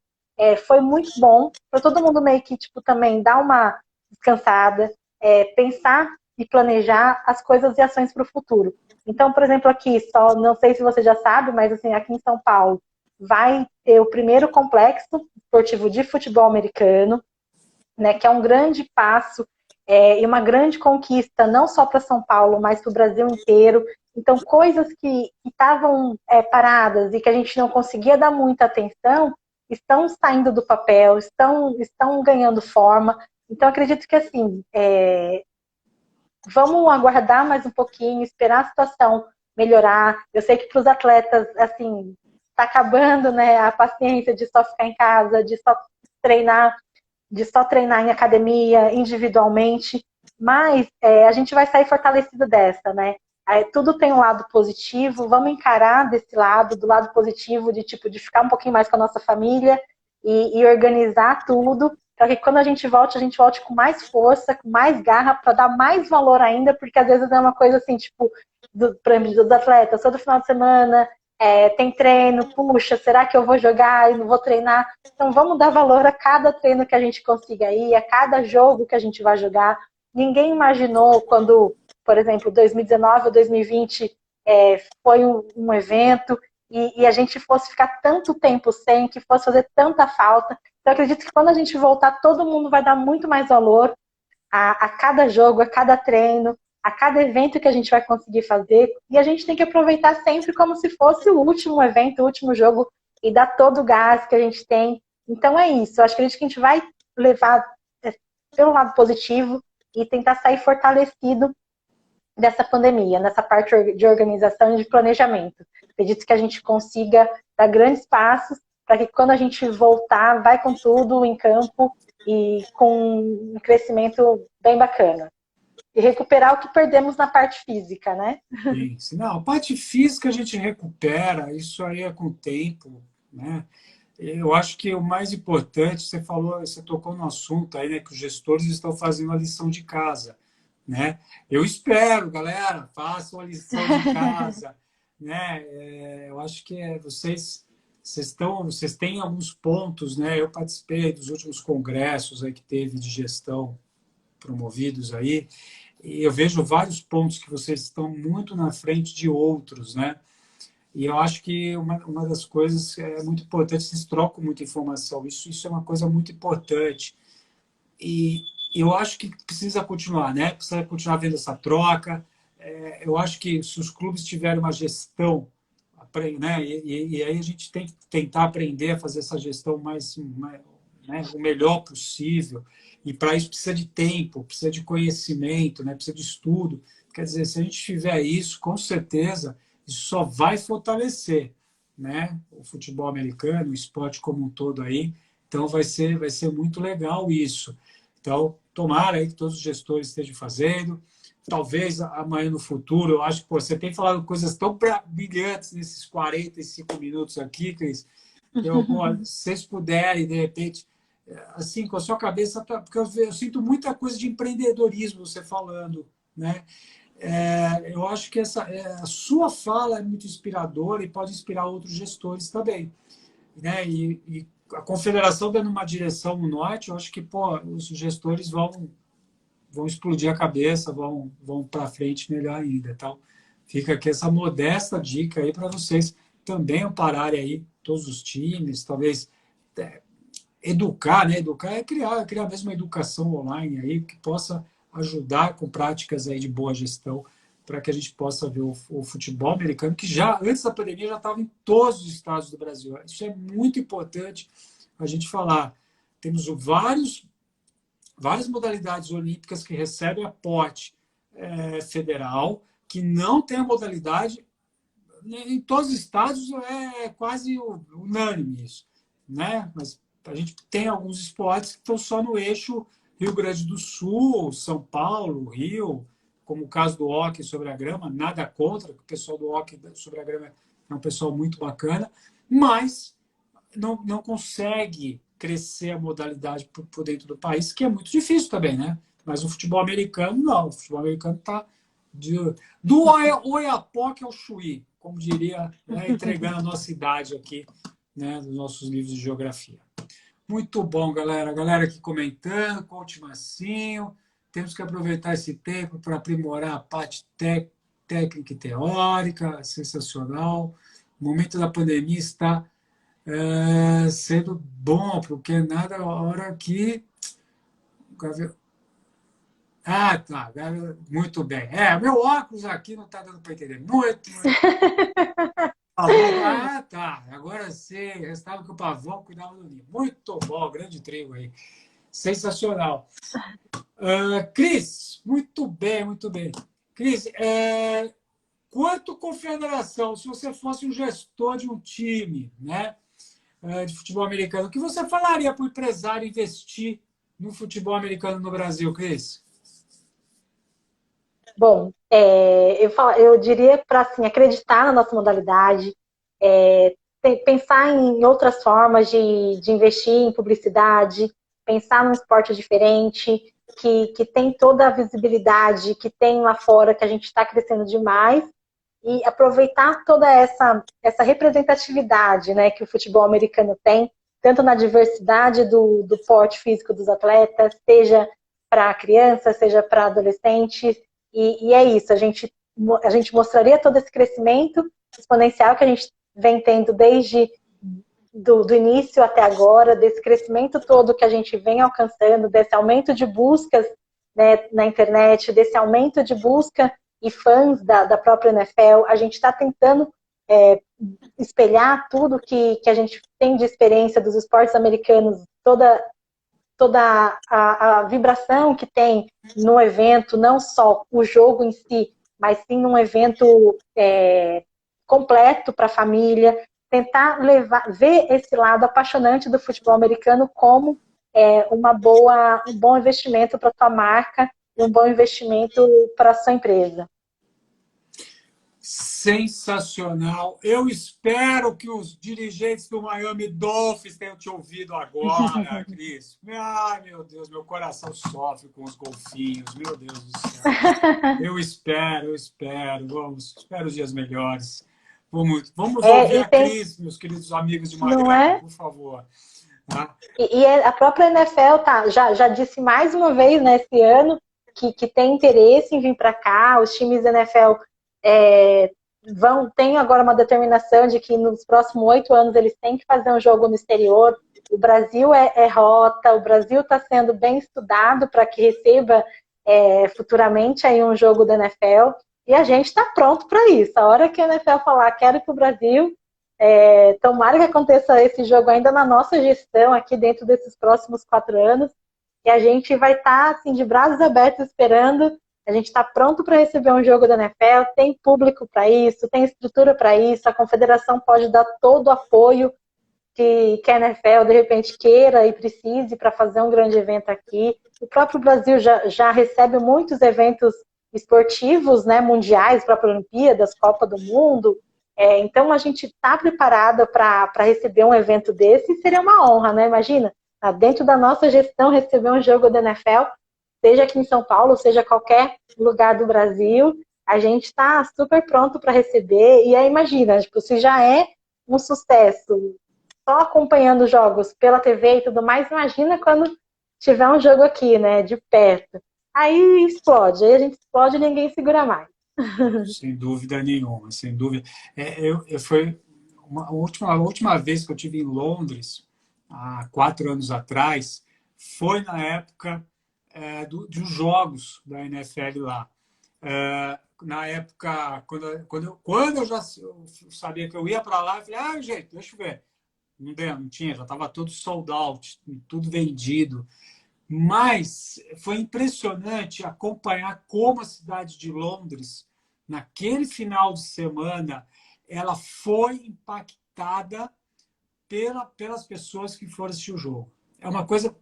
foi muito bom para todo mundo meio que tipo, também dar uma descansada, pensar e planejar as coisas e ações para o futuro. Então, por exemplo, aqui, só não sei se você já sabe, mas assim, aqui em São Paulo vai ter o primeiro complexo esportivo de futebol americano, né, que é um grande passo e uma grande conquista, não só para São Paulo, mas para o Brasil inteiro. Então, coisas que estavam paradas e que a gente não conseguia dar muita atenção, estão saindo do papel, estão ganhando forma. Então, acredito que, assim, vamos aguardar mais um pouquinho, esperar a situação melhorar. Eu sei que para os atletas, assim, está acabando, né, a paciência de só ficar em casa, treinar, de só treinar em academia, individualmente, mas a gente vai sair fortalecido dessa, né? Tudo tem um lado positivo, vamos encarar desse lado, do lado positivo, de tipo, de ficar um pouquinho mais com a nossa família e organizar tudo, para que quando a gente volte com mais força, com mais garra, para dar mais valor ainda, porque às vezes é uma coisa assim, tipo, por exemplo, dos atletas, todo final de semana tem treino, puxa, será que eu vou jogar e não vou treinar? Então vamos dar valor a cada treino que a gente consiga ir, a cada jogo que a gente vai jogar. Ninguém imaginou quando, por exemplo, 2019 ou 2020 foi um evento e a gente fosse ficar tanto tempo sem, que fosse fazer tanta falta. Então, acredito que quando a gente voltar, todo mundo vai dar muito mais valor a cada jogo, a cada treino, a cada evento que a gente vai conseguir fazer. E a gente tem que aproveitar sempre como se fosse o último evento, o último jogo, e dar todo o gás que a gente tem. Então é isso. Eu acredito que a gente vai levar pelo lado positivo e tentar sair fortalecido dessa pandemia, nessa parte de organização e de planejamento. Acredito que a gente consiga dar grandes passos para que quando a gente voltar, vai com tudo em campo e com um crescimento bem bacana. E recuperar o que perdemos na parte física, né?
Sim, sim. Não, a parte física a gente recupera, isso aí é com o tempo, né? Eu acho que o mais importante, você falou, você tocou no assunto aí, né, que os gestores estão fazendo a lição de casa, né? Eu espero, galera, façam a lição de casa, né? Eu acho que vocês têm alguns pontos, né? Eu participei dos últimos congressos aí que teve de gestão promovidos aí, e eu vejo vários pontos que vocês estão muito na frente de outros, né? E eu acho que uma das coisas que é muito importante, vocês trocam muita informação, isso é uma coisa muito importante. E eu acho que precisa continuar, né? Precisa continuar vendo essa troca. Eu acho que se os clubes tiverem uma gestão, né? E aí a gente tem que tentar aprender a fazer essa gestão né? O melhor possível. E para isso precisa de tempo, precisa de conhecimento, né? Precisa de estudo. Quer dizer, se a gente tiver isso, com certeza, isso só vai fortalecer, né? O futebol americano, o esporte como um todo aí. Então vai ser muito legal isso. Então, tomara aí que todos os gestores estejam fazendo. Talvez amanhã no futuro, eu acho que pô, você tem falado coisas tão brilhantes nesses 45 minutos aqui, Cris. Se vocês puderem, de repente, assim, com a sua cabeça, porque eu sinto muita coisa de empreendedorismo você falando, né? Eu acho que a sua fala é muito inspiradora e pode inspirar outros gestores também, né? E a confederação dando uma direção no norte, eu acho que pô, os gestores vão explodir a cabeça, vão para frente melhor ainda. Então, fica aqui essa modesta dica aí para vocês também ampararem aí todos os times, talvez educar, né? Educar é criar mesmo uma educação online aí que possa ajudar com práticas aí de boa gestão para que a gente possa ver o futebol americano, que já antes da pandemia já estava em todos os estados do Brasil. Isso é muito importante a gente falar. Temos várias modalidades olímpicas que recebem aporte federal, que não tem a modalidade, em todos os estados é quase unânime isso, né? Mas a gente tem alguns esportes que estão só no eixo Rio Grande do Sul, São Paulo, Rio, como o caso do hóquei sobre a grama, nada contra, o pessoal do hóquei sobre a grama é um pessoal muito bacana, mas não consegue crescer a modalidade por dentro do país, que é muito difícil também, né? Mas o futebol americano, não. O futebol americano está do Oiapoque ao Chuí, como diria, né, entregando a nossa idade aqui, né, nos nossos livros de geografia. Muito bom, galera. A galera aqui comentando, coach Massinho. Temos que aproveitar esse tempo para aprimorar a parte técnica e teórica, sensacional. O momento da pandemia está sendo bom, porque nada hora que... Ah, tá. Muito bem. Meu óculos aqui não está dando para entender. Muito. Ah, tá. Agora sim. Restava que o Pavão cuidava do ninho. Muito bom. Grande trigo aí. Sensacional. Cris, muito bem, muito bem. Cris, quanto confederação, se você fosse um gestor de um time, né, de futebol americano, o que você falaria para o empresário investir no futebol americano no Brasil, Cris?
Bom, eu diria para assim, acreditar na nossa modalidade, pensar em outras formas de investir em publicidade, pensar num esporte diferente, que tem toda a visibilidade que tem lá fora, que a gente está crescendo demais, e aproveitar toda essa representatividade, né, que o futebol americano tem, tanto na diversidade do porte físico dos atletas, seja para crianças, seja para adolescentes, e é isso, a gente mostraria todo esse crescimento exponencial que a gente vem tendo desde do início até agora, desse crescimento todo que a gente vem alcançando, desse aumento de buscas, né, na internet, desse aumento de busca e fãs da própria NFL. A gente está tentando espelhar tudo que a gente tem de experiência dos esportes americanos, toda a vibração que tem no evento, não só o jogo em si, mas sim um evento completo para a família, tentar ver esse lado apaixonante do futebol americano como um bom investimento para a sua marca e um bom investimento para a sua empresa.
Sensacional. Eu espero que os dirigentes do Miami Dolphins tenham te ouvido agora, Cris. Ai, meu Deus, meu coração sofre com os golfinhos. Meu Deus do céu. Eu espero. Espero os dias melhores. Vamos ouvir a Cris, meus queridos amigos de Miami, por favor. Tá?
E a própria NFL já disse mais uma vez nesse ano que tem interesse em vir para cá. Os times da NFL tem agora uma determinação de que nos próximos 8 anos eles têm que fazer um jogo no exterior. O Brasil é rota, o Brasil está sendo bem estudado para que receba futuramente aí um jogo da NFL, e a gente está pronto para isso. A hora que a NFL falar, quero ir para o Brasil, tomara que aconteça esse jogo ainda na nossa gestão aqui dentro desses próximos 4 anos, e a gente vai estar assim, de braços abertos esperando. A gente está pronto para receber um jogo da NFL, tem público para isso, tem estrutura para isso, a confederação pode dar todo o apoio que a NFL, de repente, queira e precise para fazer um grande evento aqui. O próprio Brasil já recebe muitos eventos esportivos, né, mundiais, próprias Olimpíadas, Copa do Mundo. Então, a gente está preparada para receber um evento desse, e seria uma honra, né? Imagina, dentro da nossa gestão, receber um jogo da NFL, seja aqui em São Paulo, seja qualquer lugar do Brasil, a gente está super pronto para receber. E aí, imagina, tipo, se já é um sucesso só acompanhando jogos pela TV e tudo mais, imagina quando tiver um jogo aqui, né, de perto. Aí explode, aí a gente explode e ninguém segura mais.
Sem dúvida nenhuma, sem dúvida. Foi a última vez que eu estive em Londres, há 4 anos atrás, foi na época dos jogos da NFL lá. Na época, quando eu já sabia que eu ia para lá, eu falei, gente, deixa eu ver. Não tinha, já estava tudo sold out, tudo vendido. Mas foi impressionante acompanhar como a cidade de Londres, naquele final de semana, ela foi impactada pelas pessoas que foram assistir o jogo. É uma coisa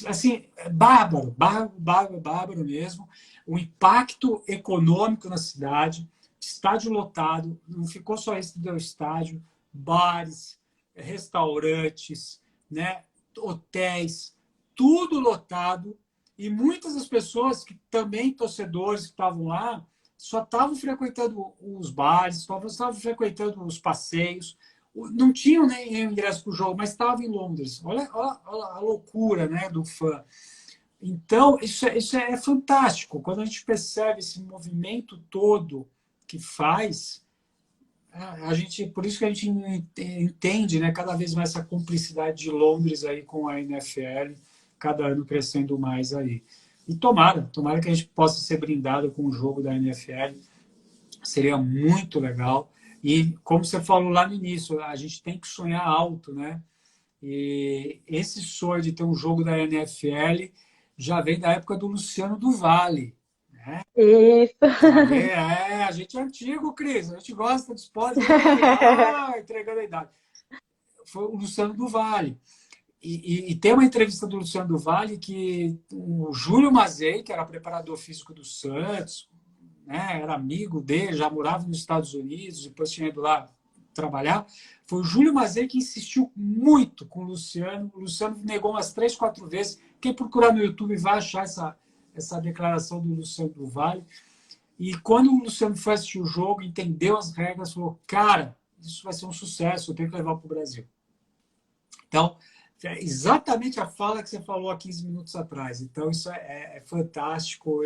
assim, bárbaro mesmo. O impacto econômico na cidade, estádio lotado, não ficou só esse do estádio, bares, restaurantes, né, hotéis, tudo lotado. E muitas das pessoas que também, torcedores que estavam lá, só estavam frequentando os bares, só estavam frequentando os passeios, não tinham nem ingresso para o jogo, mas estavam em Londres. Olha a loucura, né, do fã. Então, isso é fantástico. Quando a gente percebe esse movimento todo que faz, a gente, por isso que a gente entende, né, cada vez mais essa cumplicidade de Londres aí com a NFL, cada ano crescendo mais aí. E tomara que a gente possa ser brindado com o jogo da NFL, seria muito legal. E como você falou lá no início, a gente tem que sonhar alto, né? E esse sonho de ter um jogo da NFL já vem da época do Luciano do Vale.
Isso.
A gente é antigo, Cris. A gente gosta de esporte, a gente vai entregando a idade. Foi o Luciano do Vale. E tem uma entrevista do Luciano do Vale que o Júlio Mazei, que era preparador físico do Santos, né, era amigo dele, já morava nos Estados Unidos, depois tinha ido lá trabalhar. Foi o Júlio Mazei que insistiu muito com o Luciano. O Luciano negou umas 3, 4 vezes. Quem procurar no YouTube vai achar essa declaração do Luciano do Vale. E quando o Luciano foi assistir o jogo, entendeu as regras, falou: cara, isso vai ser um sucesso, eu tenho que levar para o Brasil. Então, é exatamente a fala que você falou há 15 minutos atrás. Então, isso é fantástico.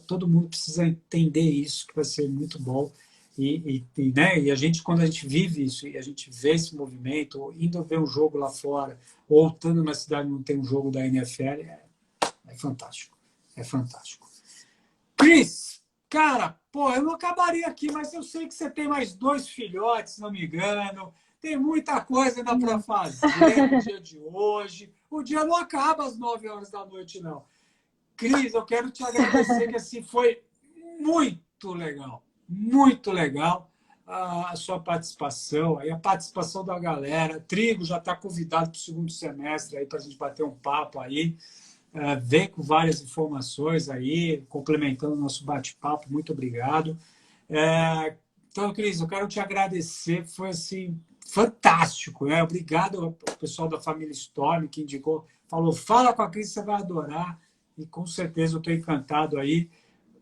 Todo mundo precisa entender isso, que vai ser muito bom. Né? E a gente, quando a gente vive isso, e a gente vê esse movimento, ou indo ver um jogo lá fora, ou estando numa cidade que não tem um jogo da NFL, é fantástico. É fantástico. Cris, cara, pô, eu não acabaria aqui, mas eu sei que você tem mais 2 filhotes, se não me engano. Tem muita coisa ainda para fazer no dia de hoje. O dia não acaba às 9 horas da noite, não. Cris, eu quero te agradecer, que assim foi muito legal a sua participação, aí a participação da galera. Trigo já está convidado para o segundo semestre aí para a gente bater um papo aí. Vem com várias informações aí, complementando o nosso bate-papo. Muito obrigado. Então, Cris, eu quero te agradecer. Foi assim fantástico, né? Obrigado ao pessoal da família Storm que indicou, falou: fala com a Cris, você vai adorar. E com certeza eu estou encantado aí.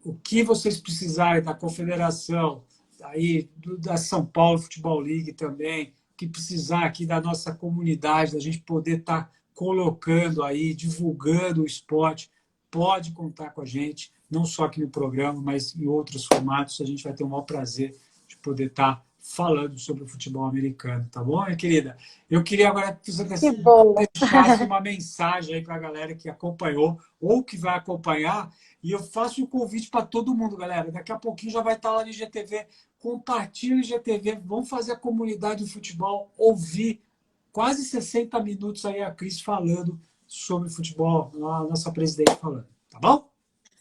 O que vocês precisarem da confederação, aí da São Paulo Futebol League também, o que precisar aqui da nossa comunidade, da gente poder estar colocando aí, divulgando o esporte, pode contar com a gente, não só aqui no programa, mas em outros formatos. A gente vai ter o maior prazer de poder estar falando sobre o futebol americano, tá bom, minha querida? Eu queria agora que você deixasse uma mensagem aí para a galera que acompanhou ou que vai acompanhar, e eu faço um convite para todo mundo, galera. Daqui a pouquinho já vai estar lá no IGTV. Compartilhe o IGTV, vamos fazer a comunidade do futebol ouvir quase 60 minutos aí a Cris falando sobre futebol, a nossa presidente falando, tá bom?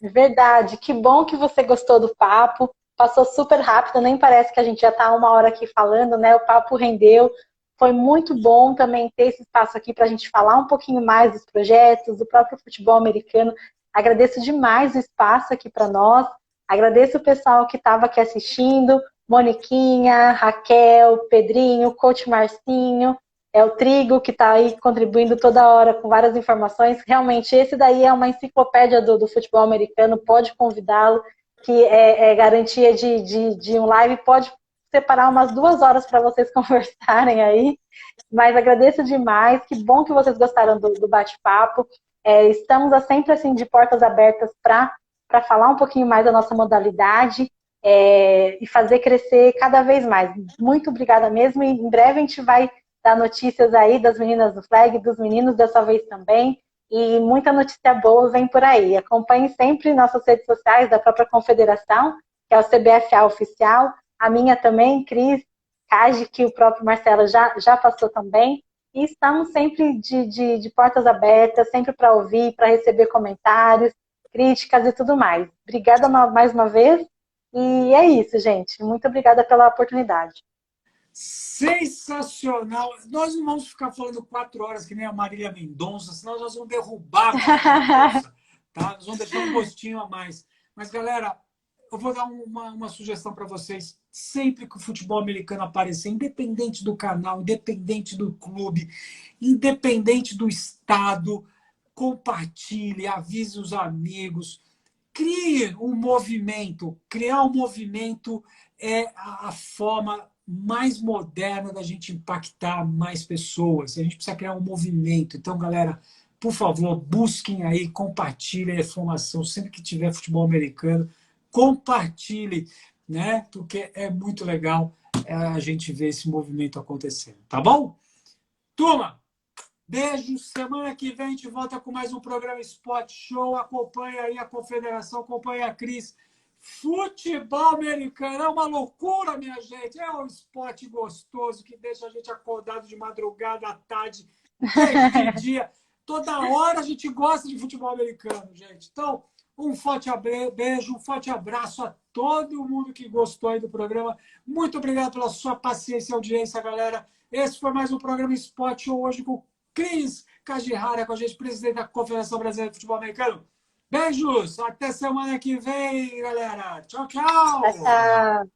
Verdade, que bom que você gostou do papo. Passou super rápido, nem parece que a gente já está 1 hora aqui falando, né? O papo rendeu. Foi muito bom também ter esse espaço aqui para a gente falar um pouquinho mais dos projetos, do próprio futebol americano. Agradeço demais o espaço aqui para nós. Agradeço o pessoal que estava aqui assistindo, Moniquinha, Raquel, Pedrinho, Coach Marcinho, o Trigo, que está aí contribuindo toda hora com várias informações. Realmente, esse daí é uma enciclopédia do futebol americano, pode convidá-lo, que é garantia de um live, pode separar umas 2 horas para vocês conversarem aí. Mas agradeço demais, que bom que vocês gostaram do bate-papo. Estamos sempre assim de portas abertas para falar um pouquinho mais da nossa modalidade e fazer crescer cada vez mais. Muito obrigada mesmo, e em breve a gente vai dar notícias aí das meninas do Flag, dos meninos dessa vez também, e muita notícia boa vem por aí. Acompanhe sempre nossas redes sociais da própria confederação, que é o CBFA Oficial, a minha também, Cris, Cage, que o próprio Marcelo já passou também, e estamos sempre de portas abertas, sempre para ouvir, para receber comentários, críticas e tudo mais. Obrigada mais uma vez, e é isso, gente. Muito obrigada pela oportunidade.
Sensacional! Nós não vamos ficar falando 4 horas que nem a Marília Mendonça, senão nós vamos derrubar a Marília Mendonça, tá? Nós vamos deixar um gostinho a mais. Mas, galera, eu vou dar uma sugestão para vocês. Sempre que o futebol americano aparecer, independente do canal, independente do clube, independente do estado, compartilhe, avise os amigos, crie um movimento. Criar um movimento é a forma mais moderna da gente impactar mais pessoas. A gente precisa criar um movimento. Então, galera, por favor, busquem aí, compartilhem a informação sempre que tiver futebol americano. Compartilhe, né? Porque é muito legal a gente ver esse movimento acontecendo. Tá bom? Turma, beijo. Semana que vem a gente volta com mais um programa Spot Show. Acompanha aí a Confederação, acompanha a Cris. Futebol americano é uma loucura, minha gente. É um esporte gostoso que deixa a gente acordado de madrugada, à tarde, de dia. Toda hora a gente gosta de futebol americano, gente. Então, um forte beijo, um forte abraço a todo mundo que gostou aí do programa. Muito obrigado pela sua paciência e audiência, galera. Esse foi mais um programa Spot Show hoje com Cris Kajihara, com a gente, presidente da Confederação Brasileira de Futebol Americano. Beijos, até semana que vem, galera. Tchau, tchau.
Tchau, tchau.